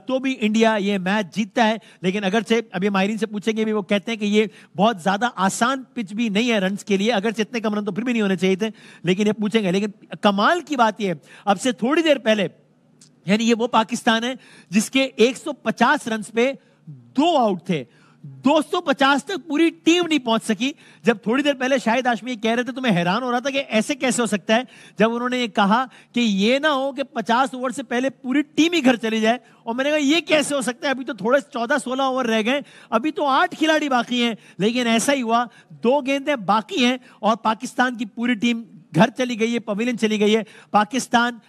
तो भी इंडिया ये मैच जीतता है। लेकिन अगर से अभी माहिरीन से पूछेंगे भी, वो कहते हैं कि ये बहुत ज्यादा आसान पिच भी नहीं है रन्स के लिए, अगर से इतने कम रन तो फिर भी नहीं होने चाहिए थे, लेकिन ये पूछेंगे। लेकिन कमाल की बात ये है, अब से थोड़ी देर पहले यानी ये वो पाकिस्तान है जिसके 150 रन पे 2 आउट थे, 250 तक पूरी टीम नहीं पहुंच सकी। जब थोड़ी देर पहले शाहिद हाशमी कह रहे थे तो मैं हैरान हो रहा था कि ऐसे कैसे हो सकता है, जब उन्होंने ये कहा कि ये ना हो कि 50 ओवर से पहले पूरी टीम ही घर चली जाए, और मैंने कहा ये कैसे हो सकता है, अभी तो थोड़े 14-16 ओवर रह गए, अभी तो 8 खिलाड़ी बाकी हैं। लेकिन ऐसा ही हुआ, 2 गेंदें बाकी हैं और पाकिस्तान की पूरी टीम घर चली गई है, पवेलियन चली गई है। पाकिस्तान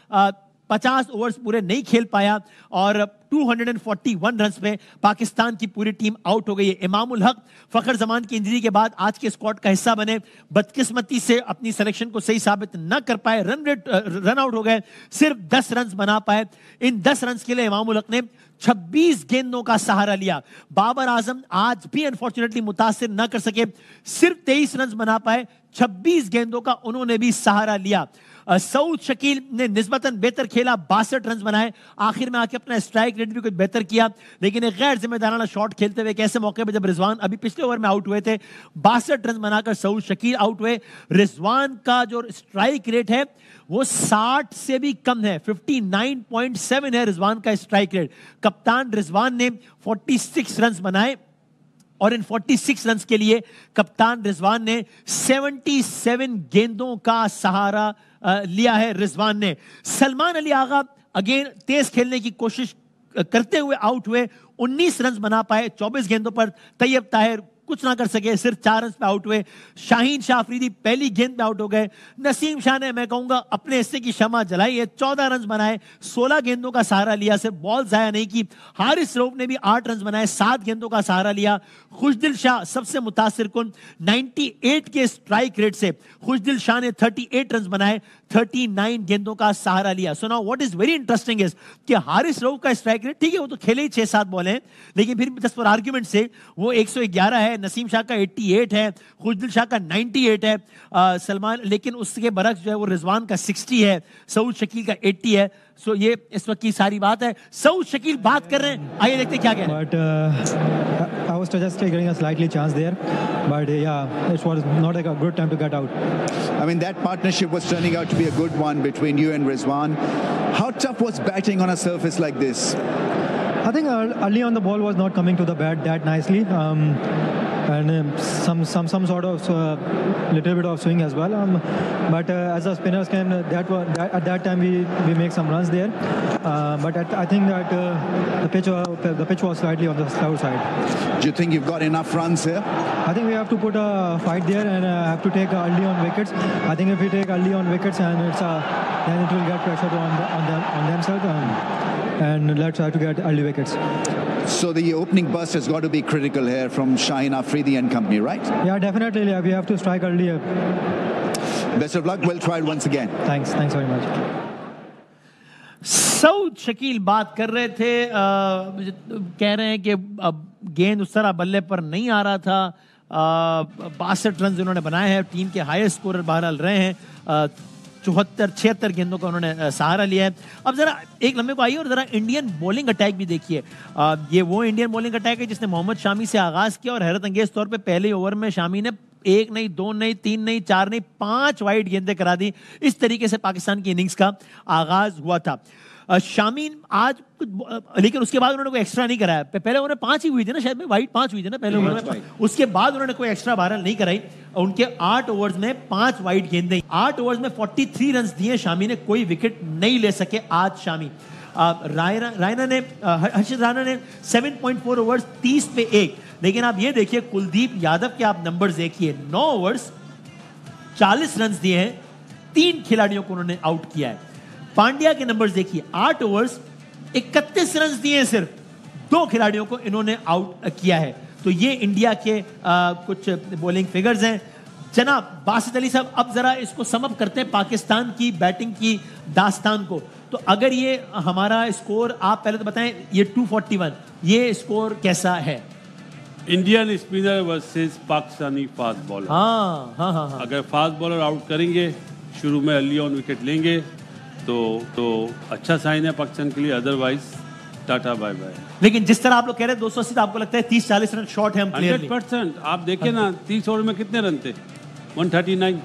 50 ओवर्स पूरे नहीं खेल पाया और 241 रन पे पाकिस्तान की पूरी टीम आउट हो गई है। इमामुल हक फखर जमान की इंजरी के बाद आज के स्क्वाड का हिस्सा बने, बदकिस्मती से अपनी सिलेक्शन को सही साबित न कर पाए, रन आउट हो गए, सिर्फ 10 रन बना पाए। इन 10 रन के लिए इमामुल हक ने 26 गेंदों का सहारा लिया। बाबर आजम आज भी अनफॉर्चुनेटली मुतासिर न कर सके, सिर्फ 23 रन बना पाए, 26 गेंदों का उन्होंने भी सहारा लिया। सऊद शकील ने निस्बतन बेहतर खेला, 62 रन बनाए, आखिर में आके अपना स्ट्राइक रेट भी कुछ बेहतर किया, लेकिन एक गैर जिम्मेदाराना शॉट खेलते हुए एक ऐसे मौके पे जब रिजवान अभी पिछले ओवर में आउट हुए थे, 62 रन बनाकर सऊद शकील आउट हुए। रिजवान का जो स्ट्राइक रेट है वो 60 से भी कम है, 59.7 है रिजवान का स्ट्राइक रेट। कप्तान रिजवान ने 46 रन बनाए और इन 46 रन के लिए कप्तान रिजवान ने 77 गेंदों का सहारा लिया है। रिजवान ने सलमान अली आगा अगेन तेज खेलने की कोशिश करते हुए आउट हुए, 19 रन बना पाए 24 गेंदों पर। तैयब ताहिर कुछ ना कर सके, सिर्फ 4 रन पे आउट हुए। शाहीन शाह अफरीदी पहली गेंद पे आउट हो गए। नसीम शाह ने, मैं कहूंगा, अपने हिस्से की शमा जलाई है, 14 रन बनाए, 16 गेंदों का सहारा लिया, सिर्फ बॉल जाया नहीं की। हारिस रऊफ ने भी 8 रन बनाए, 7 गेंदों का सहारा लिया। खुशदिल शाह सबसे मुतासिर कुन, 98 के स्ट्राइक रेट से खुशदिल शाह ने 38 रन बनाए, 39 गेंदों का सहारा लिया। So now what is very interesting is कि हारिस रऊफ का स्ट्राइक रेट, ठीक है वो तो खेले ही 6-7 बॉल हैं, लेकिन फिर जस्ट फॉर आर्ग्यूमेंट से वो 111 है, नसीम शाह का 88 है, खुशदिल शाह का 98 है, सलमान, लेकिन उसके बरक्स जो है वो रिजवान का 60 है, सऊद शकील का 80 है। सो ये इस वक्त की सारी बात है। सऊद शकील बात कर रहे हैं, आइए देखते क्या कह रहे हैं। But I was just getting a slightly chance there, but yeah, it was not like a good time to get out. I mean, that partnership was turning out to be a good one between you and Rizwan. How tough was batting on a surface like this? I think early on the ball was not coming to the bat that nicely, and some sort of little bit of swing as well. But as a spinners can, at that time we make some runs there. But I think that the pitch was slightly on the slow side. Do you think you've got enough runs here? I think we have to put a fight there and have to take early on wickets. I think if we take early on wickets and then it will get pressure on themselves and let's try to get early wickets. So the opening burst has got to be critical here from Shaheen Afridi and company, right? Yeah, definitely. Yeah, we have to strike early. Best of luck. We'll try it once again. Thanks very much. Saud Shakeel बात कर रहे थे, कह रहे हैं कि गेंद उस तरह बल्ले पर नहीं आ रहा था। 62 रन उन्होंने बनाए हैं, टीम के हाईएस्ट स्कोरर बहरहाल रहे हैं। 76 गेंदों का उन्होंने सहारा लिया है। अब जरा एक लम्बे को आइए और जरा इंडियन बॉलिंग अटैक भी देखिए। ये वो इंडियन बॉलिंग अटैक है जिसने मोहम्मद शामी से आगाज किया और हैरत अंगेज तौर पे पहले ओवर में शामी ने 1 नहीं, 2 नहीं, 3 नहीं, 4 नहीं, 5 वाइड गेंदें करा दी। इस तरीके से पाकिस्तान की इनिंग्स का आगाज हुआ था। शामी आज, लेकिन उसके बाद उन्होंने कोई एक्स्ट्रा नहीं कराया। पहले उन्होंने 5 ही हुई थी ना, शायद में वाइड 5 हुई थी ना पहले ओवर में, उसके बाद उन्होंने कोई एक्स्ट्रा बहरहाल नहीं कराई। उनके 8 ओवर्स में 5 वाइड गेंदें, 8 ओवर्स में 43 रन दिए शामी ने, कोई विकेट नहीं ले सके आज शामी। हर्षित राणा ने 7.4 ओवर्स 30 पे 1, लेकिन आप ये देखिए कुलदीप यादव के आप नंबर्स देखिए, 9 ओवर्स 40 रन दिए हैं, 3 खिलाड़ियों को उन्होंने आउट किया है। पांड्या के नंबर्स देखिए, 8 ओवर्स 31 रन दिए हैं, सिर्फ 2 खिलाड़ियों को इन्होंने आउट किया है। तो ये इंडिया के कुछ बॉलिंग फिगर्स हैं। जनाब बासित अली साहब, अब जरा इसको समअप करते हैं पाकिस्तान की बैटिंग की दास्तान को। तो अगर ये हमारा स्कोर, आप पहले तो बताएं, ये 241, ये स्कोर कैसा है? Indian spinner versus Pakistani fast bowler. हाँ। अगर फास्ट बॉलर आउट करेंगे, शुरू में अर्ली ऑन विकेट लेंगे तो अच्छा साइन है पाकिस्तान के लिए, अदरवाइज टाटा बाय बाय। लेकिन जिस तरह आप लोग कह रहे हैं 280, तो आपको लगता है 30-40 रन शॉर्ट है हम क्लियरली? 100%। आप देखिए ना, 30 ओवर में कितने रन थे? 139,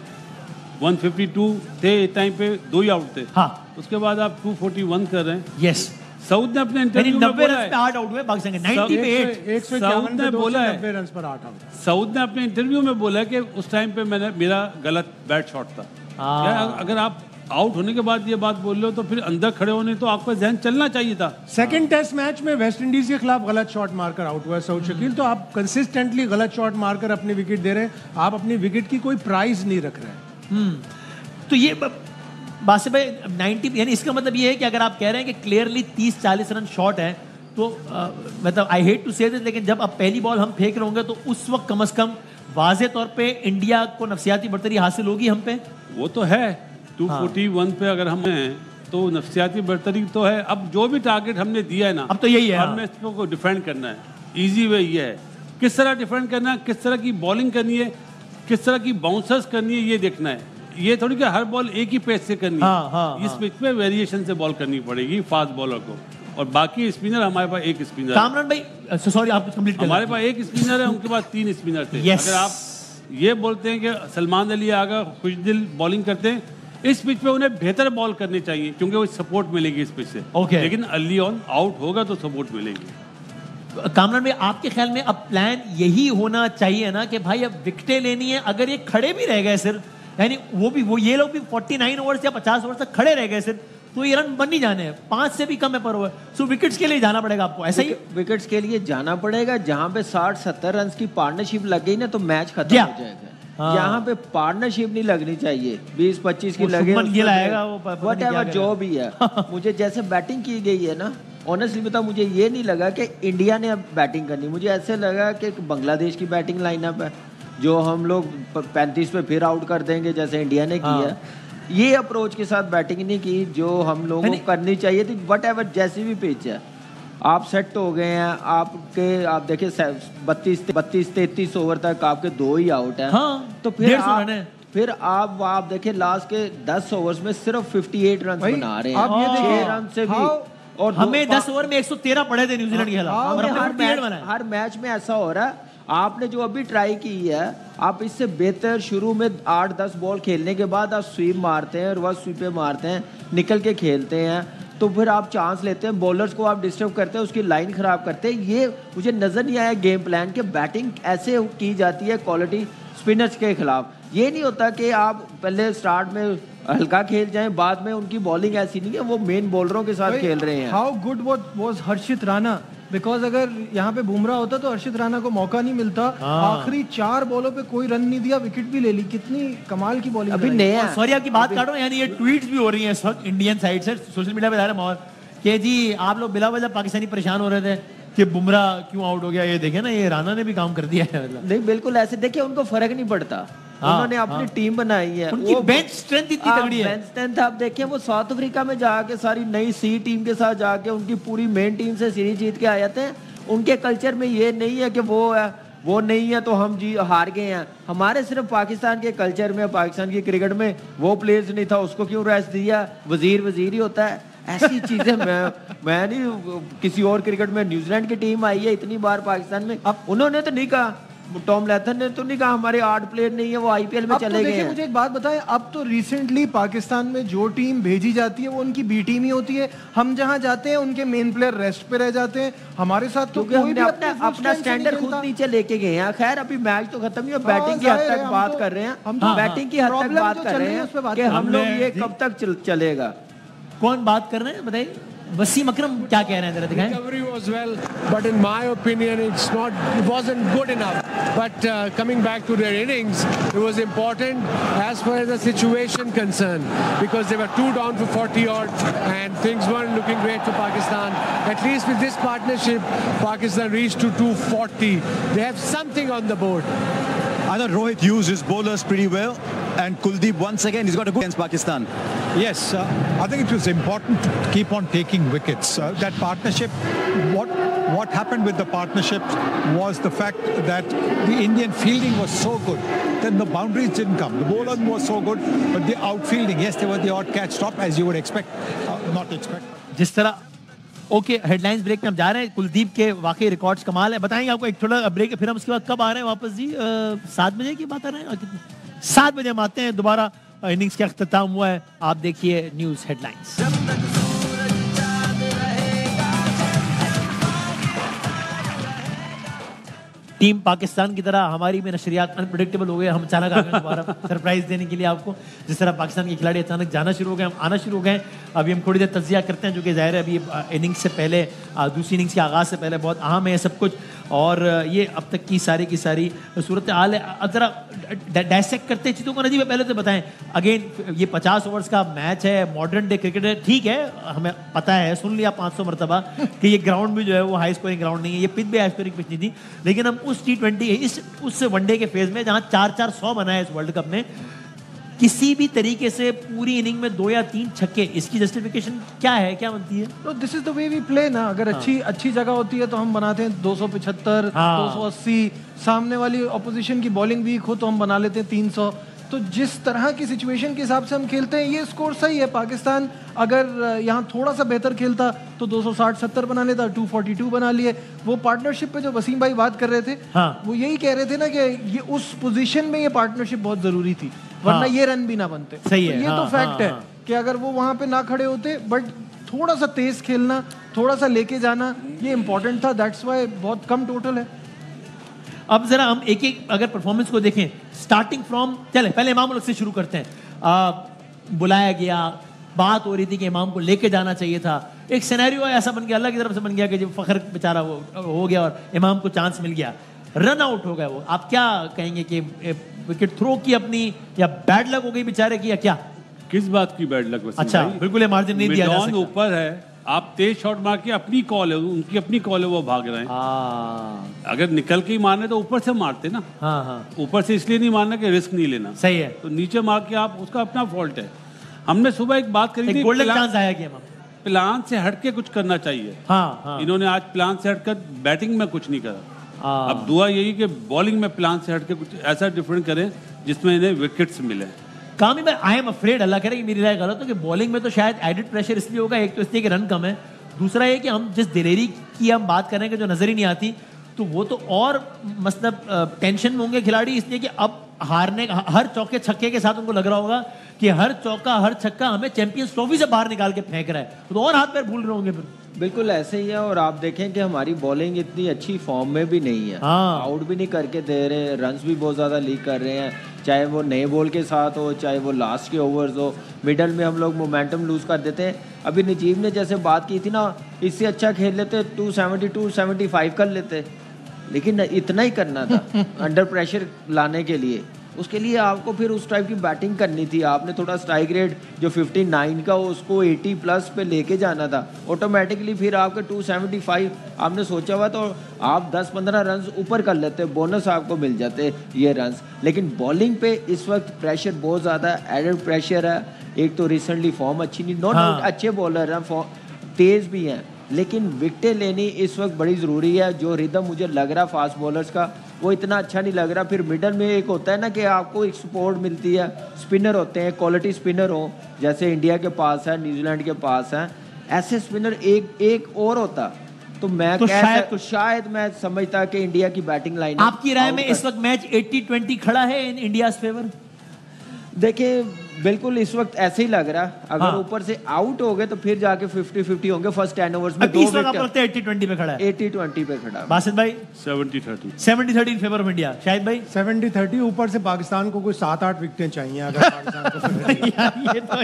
152 थे इस टाइम पे, 2 ही आउट थे। हाँ, उसके बाद आप 241 कर रहे हैं। यस, सऊद ने अपने इंटरव्यू में बोला है 8 आउट हुए पाकिस्तान के, 90 पे 8। सऊद ने बोला है 90 रन पर 8 आउट। सऊद ने अपने इंटरव्यू में बोला कि उस टाइम पे मेरा गलत बैट शॉट था। अगर आप आउट होने के बाद ये बात बोल रहे हो तो फिर अंदर खड़े होने तो आपका ध्यान चलना चाहिए था। सेकंड टेस्ट मैच में वेस्ट इंडीज के खिलाफ गलत शॉट मारकर आउट हुआ है सऊद शकील, तो आप कंसिस्टेंटली गलत शॉट मारकर अपनी विकेट दे रहे हैं, आप अपनी विकेट की कोई प्राइस नहीं रख रहे हैं। तो ये बासित भाई 90, यानी इसका मतलब ये है कि अगर आप कह रहे हैं कि क्लियरली 30-40 रन शॉर्ट है, तो मतलब आई हेट टू से दिस, लेकिन जब अब पहली बॉल हम फेंक रहे होंगे तो उस वक्त कम से कम वाज़े तौर पे इंडिया को नफसियाती बर्तरी हासिल होगी हम पे। वो तो है 241 पे अगर हम हैं तो नफसियाती बर्तरी तो है। अब जो भी टारगेट हमने दिया है ना, अब तो यही है, हमने इसको डिफेंड करना है। इजी वे ये है, किस तरह डिफेंड करना है, किस तरह की बॉलिंग करनी है, किस तरह की बाउंसर्स करनी है, ये देखना है। ये थोड़ी कि हर बॉल एक ही पेस से करनी है। इस पिच पे वेरिएशन से बॉल करनी पड़ेगी फास्ट बॉलर को, और बाकी स्पिनर हमारे पास एक स्पिनर। कामरान भाई सॉरी, आप कंप्लीट करें। हमारे पास एक स्पिनर है, उनके पास 3 स्पिनर थे। अगर आप ये बोलते हैं कि सलमान अली आगा खुशदिल बॉलिंग करते हैं, इस पिच पे उन्हें बेहतर बॉल करनी चाहिए क्योंकि वो सपोर्ट मिलेगी इस पिच से। लेकिन अर्ली ऑन आउट होगा तो सपोर्ट मिलेगी। कामरान भाई, आपके ख्याल में अब प्लान यही होना चाहिए ना कि भाई अब विकेटें लेनी है? अगर ये खड़े भी रह गए सिर्फ, यानी वो ये लोग भी 49 ओवर्स या 50 ओवर्स तक खड़े रह गए सिर्फ, तो ये रन बन नहीं जाने हैं, 5 से भी कम है पर ओवर। सो विकेट्स के लिए जाना पड़ेगा आपको, ऐसा ही विकेट्स के लिए जाना पड़ेगा। जहां पे 60-70 रन की पार्टनरशिप लग गई ना तो मैच खत्म हो जाएगा। यहाँ पे पार्टनरशिप नहीं लगनी चाहिए, 20-25 की लगे वट एवर जो भी है। मुझे जैसे बैटिंग की गई है ना, ऑनेस्टली बता, मुझे ये नहीं लगा कि इंडिया ने अब बैटिंग करनी, मुझे ऐसे लगा कि बांग्लादेश की बैटिंग लाइनअप है जो हम लोग 35 पे फिर आउट कर देंगे जैसे इंडिया ने किया। ये अप्रोच के साथ बैटिंग नहीं की जो हम लोगों को करनी चाहिए थी। वट एवर जैसी भी पिच है, आप सेट हो गए हैं, आप देखिए 32-33 ओवर तक आपके 2 ही आउट हैं। तो फिर आप देखिए लास्ट के 10 ओवर्स में सिर्फ 58 रन बना रहे हैं। आप ये देखिए 6 रन से भी, और हमें 10 ओवर में 113 पड़े थे न्यूजीलैंड के खिलाफ। हर मैच में ऐसा हो रहा है। आपने जो अभी ट्राई की है, आप इससे बेहतर शुरू में 8-10 बॉल खेलने के बाद आप स्वीप मारते हैं, रिवर्स स्वीप पे मारते हैं, निकल के खेलते हैं, तो फिर आप चांस लेते हैं, बॉलर्स को आप डिस्टर्ब करते हैं, उसकी लाइन खराब करते हैं। ये मुझे नजर नहीं आया गेम प्लान के बैटिंग ऐसे की जाती है क्वालिटी स्पिनर्स के खिलाफ। ये नहीं होता कि आप पहले स्टार्ट में हल्का खेल जाएं, बाद में उनकी बॉलिंग ऐसी नहीं है, वो मेन बॉलरों के साथ खेल रहे हैं। How good was Harshit Rana, because अगर यहाँ पे बुमराह होता तो हर्षित राणा को मौका नहीं मिलता। आखिरी 4 बॉलों पे कोई रन नहीं दिया, विकेट भी ले ली। कितनी कमाल की बॉलिंग। अभी नया, सॉरी आपकी बात काट रहा हूँ, यानी ये ट्वीट्स भी हो रही हैं इस वक्त इंडियन साइड से, सोशल मीडिया पे जा रहे हैं माहौल कि जी आप लोग बिला वजह पाकिस्तानी परेशान हो रहे थे कि बुमराह क्यों आउट हो गया। ये देखे ना, ये राणा ने भी काम कर दिया है। मतलब नहीं, बिल्कुल ऐसे देखिए, उनको फर्क नहीं पड़ता। उन्होंने अपनी टीम बनाई है, उनकी बेंच स्ट्रेंथ इतनी तगड़ी है। बेंच स्ट्रेंथ आप देखें, वो साउथ अफ्रीका में जाके सारी नई सी टीम के साथ जाके उनकी पूरी मेन टीम से सीरीज जीत के आए थे। उनके कल्चर में ये नहीं है कि वो नहीं है तो हम हार गए हैं। हमारे सिर्फ पाकिस्तान के कल्चर में, पाकिस्तान की क्रिकेट में वो प्लेयर्स नहीं था, उसको क्यों रेस्ट दिया? वजीर ही होता है। ऐसी चीजें मैं नहीं, किसी और क्रिकेट में न्यूजीलैंड की टीम आई है इतनी बार पाकिस्तान में, अब उन्होंने तो नहीं कहा, टॉम लैथन ने तो नहीं कहा हमारे 8 प्लेयर नहीं है, वो आईपीएल में चले गए हैं। मुझे एक बात बताएं, अब तो रिसेंटली पाकिस्तान में जो टीम भेजी जाती है वो उनकी बी टीम ही होती है। हम जहां जाते हैं उनके मेन प्लेयर रेस्ट पे रह जाते हैं। हमारे साथ तो कोई भी अपना स्टैंडर्ड खुद नीचे लेके गए हैं। खैर अभी मैच तो खत्म ही है, बैटिंग की हद तक बात कर रहे हैं, हम तो बैटिंग की हद तक बात कर रहे हैं कि हम लोग ये कब तक चलेगा। कौन बात कर रहे हैं बताइए? वसीम अकरम क्या कह रहे हैं, जरा दिखाएं। Recovery was well, but in my opinion, it wasn't good enough. But coming back to their innings, it was important as far as the situation concerned, because they were 2 down for 40 odd, and things weren't looking great for Pakistan. At least with this partnership, Pakistan reached to 240. They have something on the board. I thought Rohit used his bowlers pretty well, and Kuldeep once again he's got a good against Pakistan. Yes, I think it was important to keep on taking wickets. That partnership, what happened with the partnership was the fact that the Indian fielding was so good, then the boundaries didn't come. The bowling was so good, but the outfielding, yes, there was the odd catch stop as you would expect, not expect. जिस तरह okay, headlines break में हम जा रहे हैं। कुलदीप के वाकई records कमाल है। बताएंगे आपको एक थोड़ा ब्रेक, फिर हम उसके बाद कब आ रहे हैं वापस जी? 7 बजे की बात आ रहे हैं, 7 बजे हम आते हैं दोबारा। इनिंग्स का अख्ताम हुआ है, आप देखिए न्यूज़ हेडलाइंस। टीम पाकिस्तान की तरह हमारी भी नशरियात अनप्रेडिक्टेबल हो गए। हम अचानक आ गए दोबारा सरप्राइज देने के लिए आपको। जिस तरह पाकिस्तान के खिलाड़ी अचानक जाना शुरू हो गए, हम आना शुरू हो गए। अभी हम थोड़ी देर तज्जिया करते हैं, जो कि जाहिर है अभी इनिंग्स से पहले, दूसरी इनिंग्स के आगाज़ से पहले बहुत अहम है सब कुछ। और ये अब तक की सारी सूरत हाल है। अब ज़रा डायसेक्ट करते हैं चीज़ों को। नजीब पहले तो बताएं, अगेन ये 50 ओवर्स का मैच है, मॉडर्न डे क्रिकेट है, ठीक है, हमें पता है, सुन लिया 500 मरतबा कि ये ग्राउंड भी जो है वो हाई स्कोरिंग ग्राउंड नहीं है, ये पिच भी हाई स्कोरिंग पिच नहीं थी। लेकिन हम उस T20 उस वनडे के फेज में जहां 4-4-100 बना है इस वर्ल्ड कप में, किसी भी तरीके से पूरी इनिंग में 2 या 3 छक्के, इसकी जस्टिफिकेशन क्या है, क्या बनती है? तो this is the way we play ना। अगर अच्छी जगह होती है तो हम बनाते हैं 275, 280। सामने वाली ऑपोजिशन की बॉलिंग वीक हो तो हम बना लेते हैं 300। तो जिस तरह की सिचुएशन के हिसाब से हम खेलते हैं, ये स्कोर सही है। पाकिस्तान अगर यहाँ थोड़ा सा बेहतर खेलता तो 260-70 बना लेता, 242 बना लिए। वो पार्टनरशिप पे जो वसीम भाई बात कर रहे थे, वो यही कह रहे थे ना कि ये उस पोजीशन में ये पार्टनरशिप बहुत जरूरी थी, वरना ये रन भी ना बनते। सही है, तो ये तो फैक्ट है कि अगर वो वहां पे ना खड़े होते, बट थोड़ा सा तेज खेलना, थोड़ा सा लेके जाना, ये इंपॉर्टेंट था। दैट्स वाई बहुत कम टोटल है। अब जरा हम एक अगर परफॉर्मेंस को देखें, स्टार्टिंग फ्रॉम, चले पहले इमाम उल हक से शुरू करते हैं। बुलाया गया, बात हो रही थी कि इमाम को लेके जाना चाहिए था, एक सिनेरियो ऐसा बन गया, अल्लाह की तरफ से बन गया कि जब फखर बेचारा वो हो गया और इमाम को चांस मिल गया, रन आउट हो गया वो। आप क्या कहेंगे कि विकेट थ्रो की अपनी या बैड लक हो गई बेचारे की या क्या? किस बात की बैड लक? अच्छा, बिल्कुल मार्जिन नहीं दिया जा सकता। ऊपर है, आप तेज शॉट मार के, अपनी कॉल है, उनकी अपनी कॉल है, वो भाग रहे हैं। अगर निकल के ही मारने तो ऊपर से मारते ना। ऊपर से इसलिए नहीं मारना कि रिस्क नहीं लेना। सही है। तो नीचे मार के आप, उसका अपना फॉल्ट है। हमने सुबह एक बात करी थी, गोल्डन चांस आया कि प्लान से हटके कुछ करना चाहिए। इन्होंने आज प्लान से हटकर बैटिंग में कुछ नहीं करा। अब दुआ यही कि बॉलिंग में प्लान से हटके कुछ ऐसा डिफरेंट करें जिसमें इन्हें विकेट्स मिले। कामी भाई, आई एम अफ्रेड, अल्लाह करे कि मेरी राय गलत हो, कि बॉलिंग में तो शायद एडिड प्रेशर इसलिए होगा, एक तो इसलिए कि रन कम है, दूसरा ये कि हम जिस दिलेरी की हम बात करें कि जो नजर ही नहीं आती, तो वो तो और मतलब टेंशन में होंगे खिलाड़ी, इसलिए कि अब हारने, हर चौके छक्के के साथ उनको लग रहा होगा कि हर चौका हर छक्का हमें चैंपियंस ट्रॉफी से बाहर निकाल के फेंक रहा है, तो और हाथ पैर भूल रहे होंगे फिर। बिल्कुल ऐसे ही है। और आप देखें कि हमारी बॉलिंग इतनी अच्छी फॉर्म में भी नहीं है, आउट भी नहीं करके दे रहे, रन्स भी बहुत ज़्यादा लीक कर रहे हैं, चाहे वो नए बॉल के साथ हो, चाहे वो लास्ट के ओवर्स हो, मिडल में हम लोग मोमेंटम लूज कर देते हैं। अभी नजीब ने जैसे बात की थी ना, इससे अच्छा खेल लेते 270-275 कर लेते, लेकिन इतना ही करना था अंडर प्रेशर लाने के लिए। उसके लिए आपको फिर उस टाइप की बैटिंग करनी थी। आपने थोड़ा स्ट्राइक रेट जो 59 का हो उसको 80 प्लस पे लेके जाना था। ऑटोमेटिकली फिर आपके 275 आपने सोचा हुआ तो आप 10-15 रन ऊपर कर लेते, बोनस आपको मिल जाते ये रन्स। लेकिन बॉलिंग पे इस वक्त प्रेशर बहुत ज़्यादा एडेड प्रेशर है। एक तो रिसेंटली फॉर्म अच्छी नहीं, नो डाउट अच्छे बॉलर हैं, तेज़ भी हैं, लेकिन विकेटें लेनी इस वक्त बड़ी ज़रूरी है। जो रिदम मुझे लग रहा फास्ट बॉलर्स का वो इतना अच्छा नहीं लग रहा। फिर मिडल में एक होता है ना कि आपको एक सपोर्ट मिलती है, स्पिनर होते हैं, क्वालिटी स्पिनर हो, जैसे इंडिया के पास है, न्यूजीलैंड के पास है, ऐसे स्पिनर एक और होता तो मैं तो शायद मैं समझता कि इंडिया की बैटिंग लाइन। आपकी राय में इस वक्त मैच 80-20 खड़ा है इन इंडिया फेवर? देखिए बिल्कुल इस वक्त ऐसे ही लग रहा है। अगर ऊपर से आउट हो गए तो फिर जाके 50-50 होंगे फर्स्ट 10 ओवर्स में। 80-20 पे खड़ा है, 80-20 पे खड़ा है। बासित भाई 70-30 इन फेवर ऑफ इंडिया। शायद भाई 70-30 ऊपर से पाकिस्तान को कोई 7-8 विकेटें चाहिए अगर पाकिस्तान को। ये तो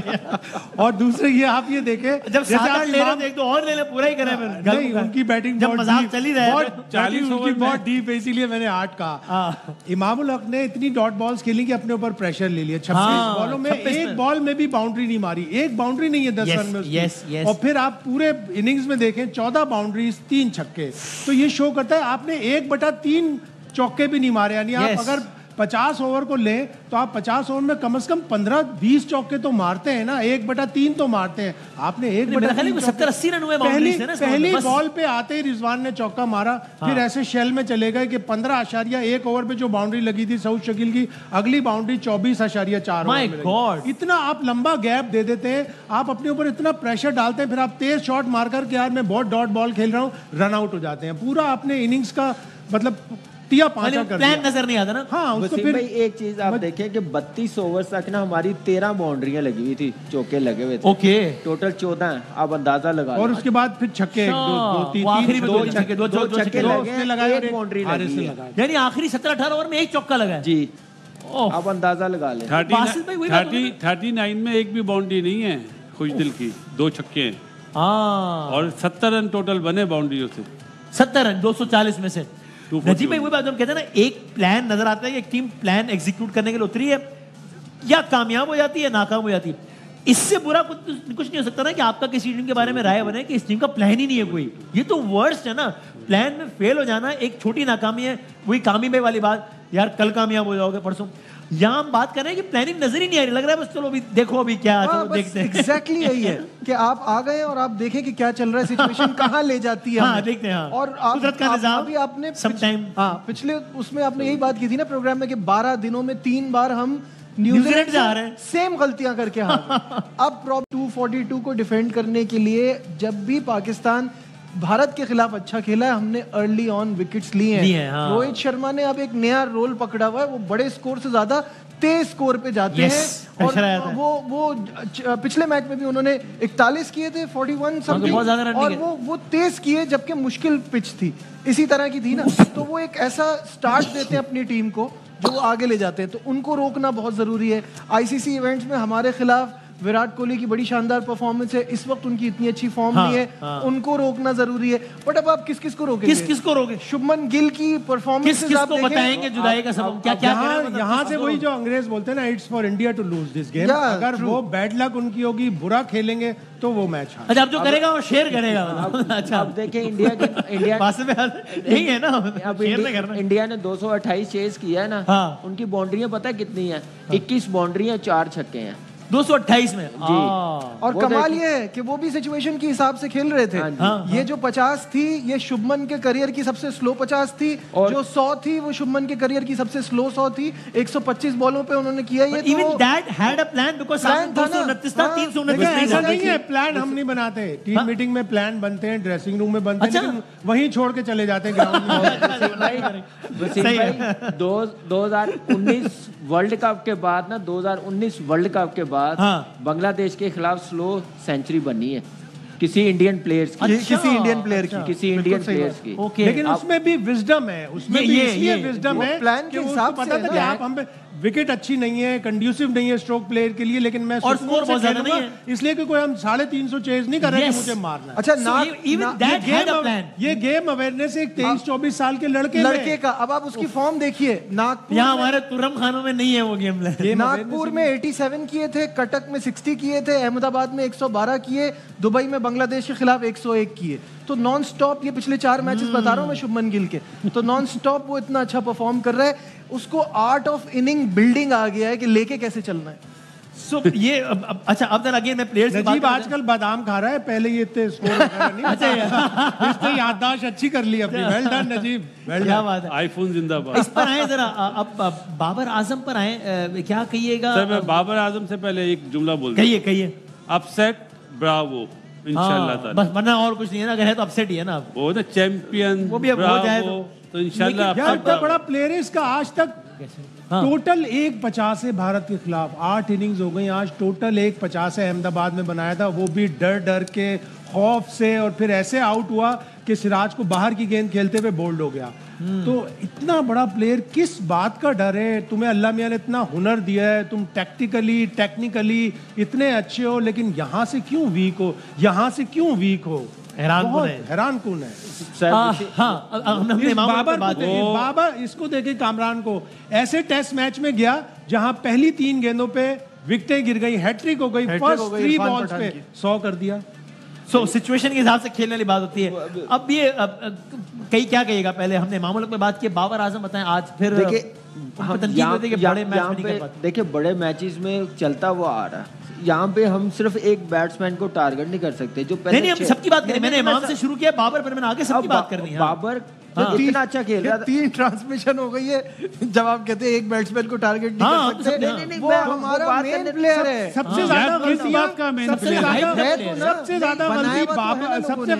और दूसरे ये आप ये देखें, जब 7-8 ले रहे एक तो और ले ले, पूरा ही करें फिर। नहीं, उनकी बैटिंग जब मजाक चल ही रहा है, 40 ओवर बहुत डीप है, इसीलिए मैंने 8 कहा। इमामुल हक ने इतनी डॉट बॉल्स खेली कि अपने ऊपर प्रेशर ले लिया। 26 बॉलों में एक बॉल में भी बाउंड्री नहीं मारी, एक बाउंड्री नहीं है 10 रन में उसकी। और फिर आप पूरे इनिंग्स में देखें 14 बाउंड्रीज 3 छक्के, तो ये शो करता है आपने 1/3 चौके भी नहीं मारे। यानी आप अगर 50 ओवर को लें तो आप 50 ओवर में कम से कम 15-20 चौके तो मारते हैं ना, 1/3 तो मारते हैं। आपने 1/3 70-80 रन हुए पहली बॉल पे आते ही रिजवान ने चौका मारा। फिर ऐसे शेल में चले गए कि 15.1 ओवर पे जो बाउंड्री लगी थी सऊद शकील की, अगली बाउंड्री 24.4 ओवर में। इतना आप लंबा गैप दे देते हैं, आप अपने ऊपर इतना प्रेशर डालते हैं, फिर आप तेज शॉट मारकर के यार मैं बहुत डॉट बॉल खेल रहा हूँ, रन आउट हो जाते हैं। पूरा अपने इनिंग्स का मतलब प्लान नजर नहीं आता ना। हाँ, उसको फिर एक चीज आप देखें कि 32 ओवर तक ना हमारी 13 बाउंड्रियां लगी हुई थी, चौके लगे हुए थे। ओके, टोटल 14 है, आप अंदाजा लगा। और उसके बाद फिर छक्के 2 छक्के लगाए, एक बाउंड्री लगी, यानी आखिरी 17-18 ओवर में एक चौका लगा जी। आप अंदाजा लगा लें। 39 में एक भी बाउंड्री नहीं है खुशदिल की, 2 छक्के हैं और 70 रन टोटल बने बाउंड्रियों से। 70 रन 240 में से। नजीब भाई वही बात हम कहते हैं ना, एक प्लान नजर आता है कि एक टीम प्लान एग्जीक्यूट करने के लिए उतरी है, या कामयाब हो जाती है नाकाम हो जाती है। इससे बुरा कुछ नहीं हो सकता ना कि आपका किसी टीम के बारे में राय बने कि इस टीम का प्लान ही नहीं है कोई। ये तो वर्स्ट है ना, प्लान में फेल हो जाना एक छोटी नाकामी है। वही कामी भाई वाली बात, यार कल कामयाब हो जाओगे परसों। यहाँ हम बात कर रहे हैं कि प्लानिंग नजर ही नहीं आ रही, लग रहा है बस चलो अभी देखो अभी क्या देखते हैं। एग्जैक्टली यही है कि आप आ गए और आप देखें कि क्या चल रहा है, सिचुएशन कहाँ ले जाती है। हाँ, देखते हैं। और अभी आपने पिछले उसमें आपने यही बात की थी ना प्रोग्राम में कि 12 दिनों में 3 बार हम न्यूजीलैंड जा रहे हैं, सेम गलतियां करके हार। अब 242 को डिफेंड करने के लिए जब भी पाकिस्तान भारत के खिलाफ अच्छा खेला है, हमने अर्ली ऑन विकेट्स लिए हैं। रोहित शर्मा ने अब एक नया रोल पकड़ा हुआ है, वो बड़े स्कोर से ज्यादा तेज स्कोर पे जाते हैं। और वो पिछले मैच में भी उन्होंने 41 किए थे, 41 समथिंग, और वो तेज किए जबकि मुश्किल पिच थी, इसी तरह की थी ना। तो वो एक ऐसा स्टार्ट देते हैं अपनी टीम को जो वो आगे ले जाते हैं, तो उनको रोकना बहुत जरूरी है। आईसीसी इवेंट्स में हमारे खिलाफ विराट कोहली की बड़ी शानदार परफॉर्मेंस है, इस वक्त उनकी इतनी अच्छी फॉर्म नहीं है, उनको रोकना जरूरी है। बट अब आप किस किस को रोकेंगे? किस को रोके? शुभमन गिल की परफॉर्मेंस किस को बताएंगे जुदाई का सबब? क्या क्या यहाँ से वही जो अंग्रेज बोलते हैं ना, it's for India to lose this game. अगर वो बैड लक उनकी होगी, बुरा खेलेंगे तो वो मैच। अच्छा, अब जो करेगा वो शेयर करेगा। अच्छा, अब देखें इंडिया नहीं है ना, अब इंडिया ने 228 चेस किया है ना, उनकी बाउंड्रियां पता है कितनी है? 21 बाउंड्रियां, 4 छक्के हैं 228 में जी। और कमाल ये है कि वो भी सिचुएशन के हिसाब से खेल रहे थे। ये जो 50 थी, ये शुभमन के करियर की सबसे स्लो 50 थी, और जो 100 थी वो शुभमन के करियर की सबसे स्लो 100 थी। 125 बॉलों पे उन्होंने किया ये। Even that had a plan, because 229 था, 329 ऐसा नहीं है। प्लान हम नहीं बनाते, टीम मीटिंग में प्लान बनते हैं, ड्रेसिंग रूम में बनते हैं, लेकिन वहीं छोड़ के चले जाते हैं ग्राउंड में। 2019 वर्ल्ड कप के बाद ना, 2019 वर्ल्ड कप के बाद बांग्लादेश के खिलाफ स्लो सेंचुरी बनी है किसी इंडियन प्लेयर्स की। किसी इंडियन प्लेयर की, किसी इंडियन प्लेयर्स की। लेकिन उसमें भी विजडम है, उसमें भी इसलिए विजडम है प्लान के हिसाब से पता था कि आप हम पे विकेट अच्छी नहीं है, कंड्यूसिव नहीं है स्ट्रोक प्लेयर के लिए, लेकिन मैं और स्कोर बहुत ज्यादा नहीं है, इसलिए कि कोई हम 350 चेज नहीं कर रहे कि मुझे मारना है। अच्छा, ये गेम अवेयरनेस एक 23-24 साल के लड़के का। अब आप उसकी फॉर्म देखिए, नागपुर, यहाँ हमारे तुर्रम खानों में नहीं है वो गेम। नागपुर में 87 किए थे, कटक में 60 किए थे, अहमदाबाद में 112 किए, दुबई में बांग्लादेश के खिलाफ 101 किए। तो नॉन स्टॉप ये पिछले 4 मैचेस बता रहा हूँ मैं शुभमन गिल के, तो नॉन स्टॉप वो इतना अच्छा परफॉर्म कर रहा है। उसको आर्ट ऑफ इनिंग बिल्डिंग आ गया है कि लेके कैसे चलना है। सो ये अच्छा, अब अगेन मैं प्लेयर्स की बात नजीब आजकल बादाम खा रहा है, पहले ये इतने स्कोर वगैरह नहीं। अच्छा, इसने याददाश्त अच्छी कर ली अपनी। Well done Najib, well done. क्या बात है। आईफोन जिंदाबाद। इस पर आए जरा, अब बाबर आजम पर आए, क्या कहिएगा? सर मैं बाबर आजम से पहले एक जुमला बोल दूं। कहिए। अपसेट ब्रावो इंशाल्लाह ताला, बस, वरना और कुछ नहीं है ना, अगर है तो अपसेट ही है ना। वो ना चैंपियन, वो भी अब हो जाए तो इंशाल्लाह। इतना बड़ा प्लेयर है, इसका आज तक टोटल 150 है भारत के खिलाफ, 8 इनिंग्स हो गई आज, टोटल 150 है। अहमदाबाद में बनाया था, वो भी डर के खौफ से, और फिर ऐसे आउट हुआ कि सिराज को बाहर की गेंद खेलते हुए बोल्ड हो गया। तो इतना बड़ा प्लेयर, किस बात का डर है? तुम्हें अल्लाह मियां ने इतना हुनर दिया है, तुम टेक्निकली इतने अच्छे हो, लेकिन यहाँ से क्यों वीक हो? यहाँ से क्यों वीक हो? हैरान कौन है? बाबर इसको देखे, कामरान को ऐसे टेस्ट मैच में गया जहां पहली 3 गेंदों पे विकेटें गिर गई, हैट्रिक हो गई, फर्स्ट 3 बॉल्स पे 100 कर दिया। सो सिचुएशन के हिसाब से खेलने वाली बात होती है। अब ये कई क्या कहिएगा? पहले हमने मामूलों पे बात की, बाबर आजम बताएं आज फिर देखिए बड़े मैचेस में चलता हुआ आ रहा है। यहाँ पे हम सिर्फ एक बैट्समैन को टारगेट नहीं कर सकते जो पहले नहीं, हम सबकी बात करें। मैंने इमाम से शुरू किया, बाबर पर मैंने आगे सबकी बात करनी है। बाबर इतना अच्छा खेल रहा था। 3 ट्रांसमिशन हो गई है जब आप कहते हैं एक बैट्समैन को टारगेट नहीं कर सकते। नहीं, वो हमारा मेन प्लेयर है। सबसे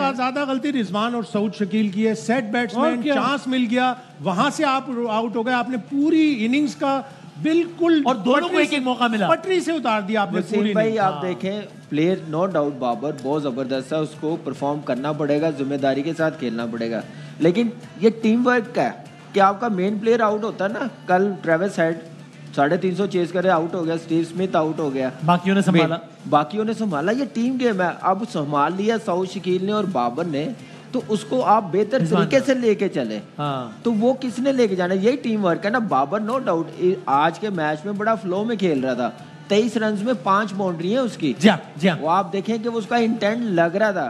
ज्यादा गलती रिजवान और सऊद शकील की है। सेट बैट्समैन, चांस मिल गया, वहां से आप आउट हो गए। आपने पूरी इनिंग्स का बिल्कुल, और दोनों को एक मौका मिला, पटरी से उतार दिया आपने पूरी। भाई आप देखें, प्लेयर नो डाउट बाबर बहुत जबरदस्त है, उसको परफॉर्म करना पड़ेगा, जिम्मेदारी के साथ खेलना पड़ेगा, लेकिन ये टीम वर्क का है कि आपका मेन प्लेयर आउट होता है ना। कल ट्रेविस हेड 350 चेस करे, आउट हो गया, स्टीव स्मिथ आउट हो गया, बाकियों ने संभाला। ये टीम गेम है, अब संभाल लिया सऊद शकील ने और बाबर ने, तो उसको आप बेहतर तरीके से लेके चले। तो वो किसने लेके जाना? यही टीम वर्क है ना। बाबर नो डाउट आज के मैच में बड़ा फ्लो में खेल रहा था, 23 रन में 5 बाउंड्री है उसकी। वो आप देखें कि उसका इंटेंट लग रहा था।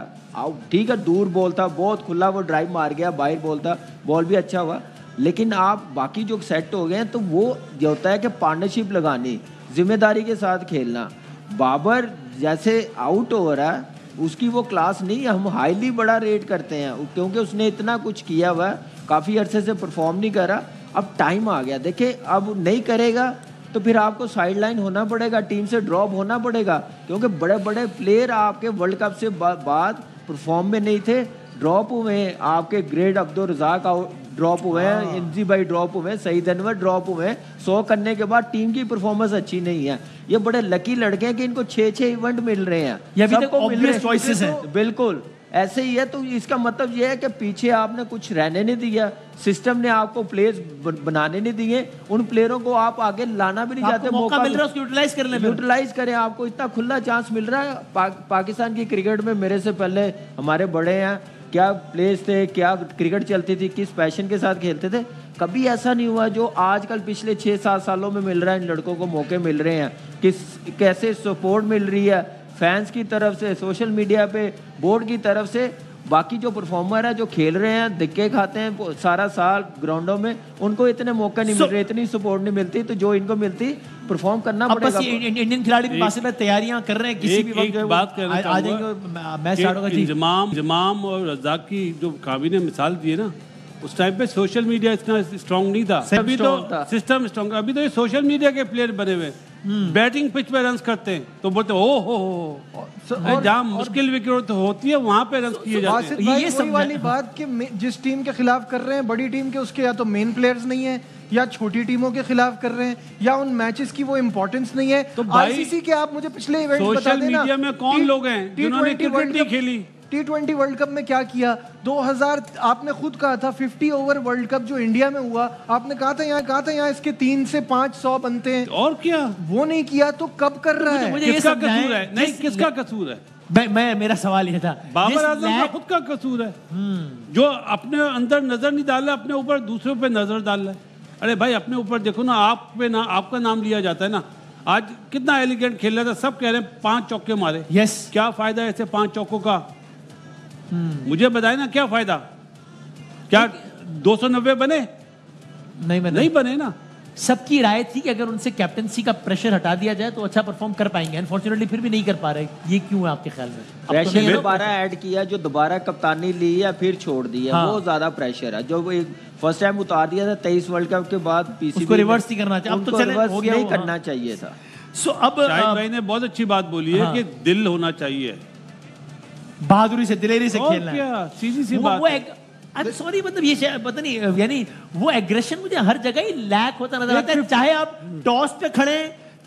ठीक है, दूर बॉल था, बहुत खुला, वो ड्राइव मार गया, बाहर बॉल था, बॉल भी अच्छा हुआ, लेकिन आप बाकी जो सेट हो गए तो वो ये होता है कि पार्टनरशिप लगानी, जिम्मेदारी के साथ खेलना। बाबर जैसे आउट हो रहा है, उसकी वो क्लास नहीं है। हम हाईली बड़ा रेट करते हैं क्योंकि उसने इतना कुछ किया हुआ है, काफ़ी अरसे से परफॉर्म नहीं करा। अब टाइम आ गया, देखिए अब नहीं करेगा तो फिर आपको साइडलाइन होना पड़ेगा, टीम से ड्रॉप होना पड़ेगा, क्योंकि बड़े बड़े प्लेयर आपके वर्ल्ड कप से बाद परफॉर्म में नहीं थे, ड्रॉप हुए। आपके ग्रेट अब्दुल रज़ाक ड्रॉप हुए हैं, इंजी भाई ड्रॉप हुए हैं, सईद अनवर ड्रॉप हुए हैं। 100 करने के बाद टीम की परफॉर्मेंस अच्छी नहीं है। ये बड़े लकी लड़के हैं कि इनको 6-6 इवेंट मिल रहे हैं, ये अभी तक ऑब्वियस चॉइसेस हैं। बिल्कुल, ऐसे ही है। तो इसका मतलब ये है कि पीछे आपने कुछ रहने नहीं दिया, सिस्टम ने आपको प्लेयर्स बनाने नहीं दिए, उन प्लेयरों को आप आगे लाना भी नहीं चाहते। मौका मिल रहा है उसको यूटिलाइज कर लें, यूटिलाइज करें। आपको इतना खुला चांस मिल रहा है। पाकिस्तान की क्रिकेट में मेरे से पहले हमारे बड़े हैं, क्या प्लेयर्स थे, क्या क्रिकेट चलती थी, किस पैशन के साथ खेलते थे। कभी ऐसा नहीं हुआ जो आजकल पिछले 6-7 सालों में मिल रहा है। इन लड़कों को मौके मिल रहे हैं, कैसे सपोर्ट मिल रही है फैंस की तरफ से, सोशल मीडिया पे, बोर्ड की तरफ से। बाकी जो परफॉर्मर है, जो खेल रहे हैं, धक्के खाते हैं सारा साल ग्राउंडों में, उनको इतने मौके नहीं मिल रहे, इतनी सपोर्ट नहीं मिलती। तो जो इनको मिलती, परफॉर्म करना पड़ेगा। इंडियन खिलाड़ी भी बासित भाई तैयारियां कर रहे हैं, किसी भी वक्त बात करना चाहूंगा, मैच स्टार्ट होगा। इंजमाम और रज़ाक की जो काबी ने मिसाल दी है ना, उस टाइम पे सोशल मीडिया इतना स्ट्रांग नहीं था। अभी तो सिस्टम स्ट्रांग। अभी तो ये सोशल मीडिया के प्लेयर बने हुए, बैटिंग पिच पे रन करते हैं तो बोलते ओ हो जहाँ मुश्किल विकेट होती है वहां पे रन किए जाते हैं। ये वही वाली बात कि जिस टीम के खिलाफ कर रहे हैं, बड़ी टीम के, उसके या तो मेन प्लेयर्स नहीं है, या छोटी टीमों के खिलाफ कर रहे हैं, या उन मैचेस की वो इंपॉर्टेंस नहीं है। तो आईसीसी के आप मुझे पिछले इवेंट्स बता देना, सोशल मीडिया में कौन लोग हैं जिन्होंने क्रिकेट नहीं खेली। T20 वर्ल्ड कप में क्या किया 2000, आपने खुद कहा था 50 ओवर वर्ल्ड कप जो इंडिया में हुआ, आपने कहा था यहाँ इसके 3 से 500 बनते हैं, और क्या वो नहीं किया तो कब कर रहा है? किसका कसूर है? नहीं, किसका कसूर है? मैं मेरा सवाल ये था, बाबर आजम का खुद का कसूर है जो अपने अंदर नजर नहीं डाल रहा, अपने ऊपर दूसरों पे नजर डाल रहा है। अरे भाई अपने ऊपर देखो ना, आप पे ना आपका नाम लिया जाता है ना। आज कितना एलिगेंट खेल रहा था, सब कह रहे हैं 5 चौके मारे। यस, क्या फायदा ऐसे 5 चौकों का? मुझे बताए ना क्या फायदा? क्या 290 बने? नहीं बने ना। सबकी राय थी कि अगर उनसे कैप्टनसी का प्रेशर हटा दिया जाए तो अच्छा परफॉर्म कर पाएंगे। अनफॉर्चुनेटली फिर भी नहीं कर पा रहे। ये क्यों है आपके ख्याल में? प्रेशर दोबारा ऐड किया, जो दोबारा कप्तानी ली या फिर छोड़ दी है, वो ज्यादा प्रेशर है। जो फर्स्ट टाइम उतार दिया था 23 वर्ल्ड कप के बाद, पीसीबी उसको रिवर्स नहीं करना चाहिए। अब तो चले हो गया, नहीं करना चाहिए था। सो अब शाहिद भाई ने बहुत अच्छी बात बोली है कि दिल होना चाहिए, बहादुरी से, दिलेरी से खेलना है। क्या सीधी सी बात है। सॉरी, मतलब ये पता नहीं, यानी वो एग्रेशन मुझे हर जगह ही लैक होता नजर आता है। चाहे आप टॉस पे खड़े,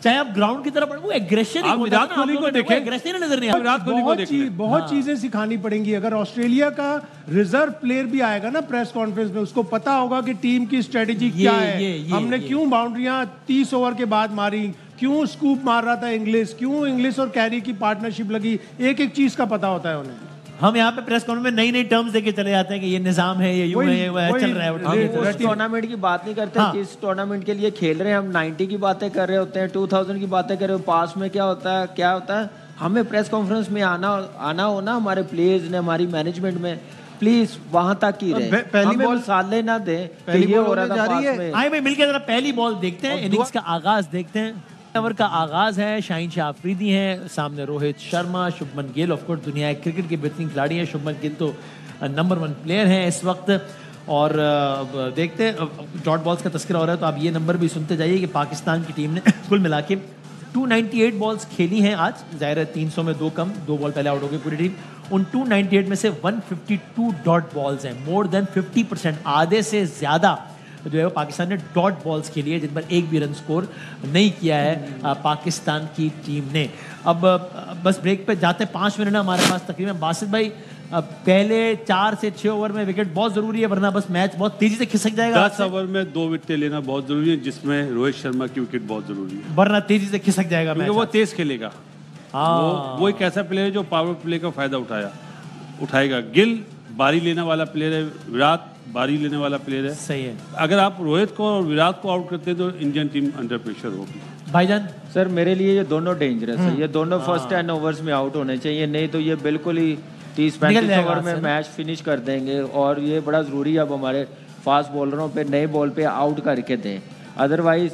चाहे आप ग्राउंड की तरफ, वो एग्रेशन ही होता है ना। कोहली को देखें, एग्रेशन नजर नहीं आता। विराट कोहली को देखें, बहुत चीजें सिखानी पड़ेंगी। अगर ऑस्ट्रेलिया का रिजर्व प्लेयर भी आएगा ना प्रेस कॉन्फ्रेंस में, उसको पता होगा कि टीम की स्ट्रेटेजी क्या है, हमने क्यों बाउंड्रियां 30 ओवर के बाद मारी, क्यों स्कूप मार रहा था इंग्लिश, क्यों इंग्लिश और कैरी की पार्टनरशिप लगी, एक एक चीज का पता होता है उन्हें। हम यहाँ पे प्रेस कॉन्फ्रेंस में नई टर्म्स देके चले जाते हैं कि ये निजाम है, ये यूं है, ये चल रहा है। उस टूर्नामेंट की बात नहीं करते जिस टूर्नामेंट के लिए खेल रहे हैं। हम 90 की बातें कर रहे होते हैं, 2000 की बातें कर रहे हो। पास में क्या होता है हमें प्रेस कॉन्फ्रेंस में आना हो ना, हमारे प्लेयर्स ने, हमारी मैनेजमेंट में, प्लीज वहां तक ही रहे। पहली बॉल साले ना दे, पहली बॉल हो रहा था पास में। आए भाई मिलकर जरा पहली बॉल देखते हैं, इनिंग्स का आगाज देखते हैं। ओवर का आगाज है, शाहीन शाह अफरीदी हैं, सामने रोहित शर्मा, शुभमन गिल, ऑफ कोर्स दुनिया क्रिकेट के बेहतरीन खिलाड़ी हैं। शुभमन गिल तो नंबर 1 प्लेयर हैं इस वक्त। और देखते हैं, डॉट बॉल्स का तस्करा हो रहा है तो आप ये नंबर भी सुनते जाइए कि पाकिस्तान की टीम ने कुल मिला के 298 बॉल्स खेली हैं आज। जाहिर है 300 में 2 कम, 2 बॉल पहले आउट हो गई पूरी टीम। उन 298 में से 152 डॉट बॉल्स हैं, मोर देन 50%, आधे से ज्यादा जो है वो पाकिस्तान ने डॉट बॉल्स खेली है, जिन पर एक भी रन स्कोर नहीं किया है पाकिस्तान की टीम ने। अब बस ब्रेक पे जाते हैं, 5 मिनट है हमारे पास तकरीबन। बासित भाई, पहले 4 से 6 ओवर में विकेट बहुत जरूरी है, वरना बस मैच बहुत तेजी से खिसक जाएगा। 10 ओवर में 2 विकेट लेना बहुत जरूरी है, जिसमें रोहित शर्मा की विकेट बहुत जरूरी है, वरना तेजी से खिसक जाएगा मैच। वो तेज खेलेगा। वो एक ऐसा प्लेयर है जो पावर प्ले का फायदा उठाएगा। गिल बारी लेने वाला प्लेयर है, विराट बारी लेने वाला प्लेयर है। सही है। अगर आप रोहित को और विराट को आउट करते हैं तो इंडियन टीम अंडर प्रेशर होगी। भाईजान सर, मेरे लिए ये दोनों डेंजरस है। ये दोनों फर्स्ट 10 ओवर्स में आउट होने चाहिए, नहीं तो ये बिल्कुल ही 30-35 ओवर में मैच फिनिश कर देंगे। और ये बड़ा ज़रूरी है अब हमारे फास्ट बॉलरों पे नए बॉल पे आउट करके दें, अदरवाइज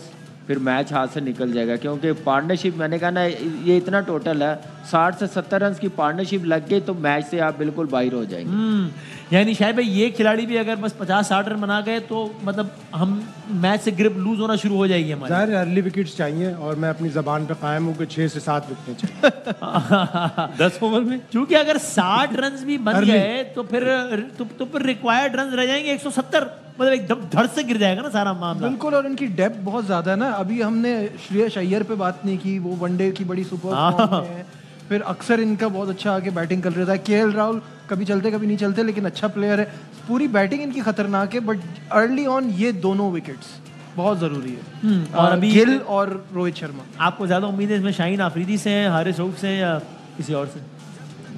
फिर मैच हाथ से निकल जाएगा। क्योंकि पार्टनरशिप, मैंने कहा ना, ये इतना टोटल है, 60 से 70 रन की पार्टनरशिप लग गई तो मैच से आप बिल्कुल बाहर हो जाएंगे। यानी शायद भाई ये खिलाड़ी भी अगर बस 50-60 रन बना गए तो मतलब हम मैच से ग्रिप लूज होना शुरू हो जाएगी हमारी। ज़ाहिर अर्ली विकेट्स चाहिए और मैं अपनी जबान पे कायम हूँ कि 6 से 7 विकेट चाहिए 10 ओवर में। क्योंकि अगर 60 रन भी बन गए तो फिर रिक्वायर्ड रन रह जाएंगे 170, मतलब एकदम धड़ से गिर जाएगा ना सारा मामला। बिल्कुल, और इनकी डेप्थ बहुत ज्यादा है ना। अभी हमने श्रेयस अय्यर पे बात नहीं की, वो वनडे की बड़ी सुपर फॉर्म में है। फिर अक्सर इनका बहुत अच्छा आके बैटिंग कर रहा है। केएल राहुल कभी चलते कभी नहीं चलते, लेकिन अच्छा प्लेयर है। पूरी बैटिंग इनकी खतरनाक है, बट अर्ली ऑन ये दोनों विकेट्स बहुत जरूरी है। और अभी गिल और रोहित शर्मा। आपको ज्यादा उम्मीद है इसमें शाहीन आफरीदी से हैं, हारिस रऊफ से हैं या किसी और से?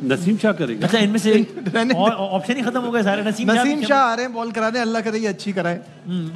नसीम शाह करेगा। अच्छा, इनमें से और ऑप्शन ही खत्म हो गए सारे। नसीम शाह आ रहे हैं, बॉल करा दे, अल्लाह करे ये अच्छी कराए।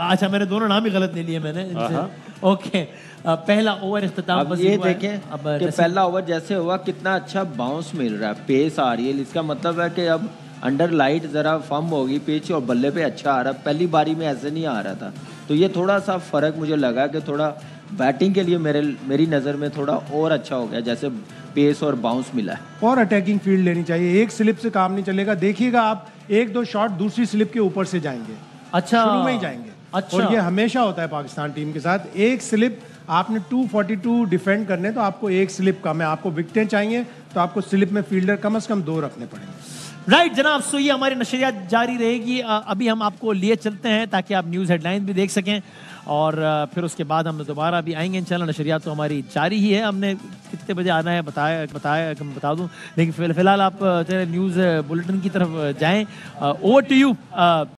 अच्छा, मैंने दोनों नाम ही गलत ले लिए मैंने इनसे। ओके, पहला ओवर इख्तिताम अब ये देखें कि पहला ओवर जैसे हुआ कितना अच्छा बाउंस मिल रहा है, पेस आ रही है। इसका मतलब है कि अब अंडर लाइट जरा फम होगी पिच और बल्ले पे अच्छा आ रहा है। पहली बारी में ऐसे नहीं आ रहा था, तो ये थोड़ा सा फर्क मुझे लगा कि थोड़ा बैटिंग के लिए मेरी नज़र में थोड़ा और अच्छा हो गया, जैसे पेस और बाउंस मिला है। और अटैकिंग फील्ड लेनी चाहिए, एक स्लिप से काम नहीं चलेगा। देखिएगा आप, एक दो शॉट दूसरी स्लिप के ऊपर से जाएंगे। अच्छा, शुरू में ही जाएंगे। अच्छा। और ये हमेशा होता है पाकिस्तान टीम के साथ। एक स्लिप आपने 242 डिफेंड करने, तो आपको एक स्लिप कम है। आपको विकेटें चाहिए तो आपको स्लिप में फील्डर कम से कम 2 रखने पड़ेंगे। राइट जनाब, सो ये हमारी नशरियात जारी रहेगी। अभी हम आपको लिए चलते हैं ताकि आप न्यूज़ हेडलाइन भी देख सकें, और फिर उसके बाद हम दोबारा भी आएंगे इंशाल्लाह। नशरियात तो हमारी जारी ही है। हमने कितने बजे आना है बताया बता दूं, लेकिन फिलहाल आप न्यूज़ बुलेटिन की तरफ जाएं। Over to you.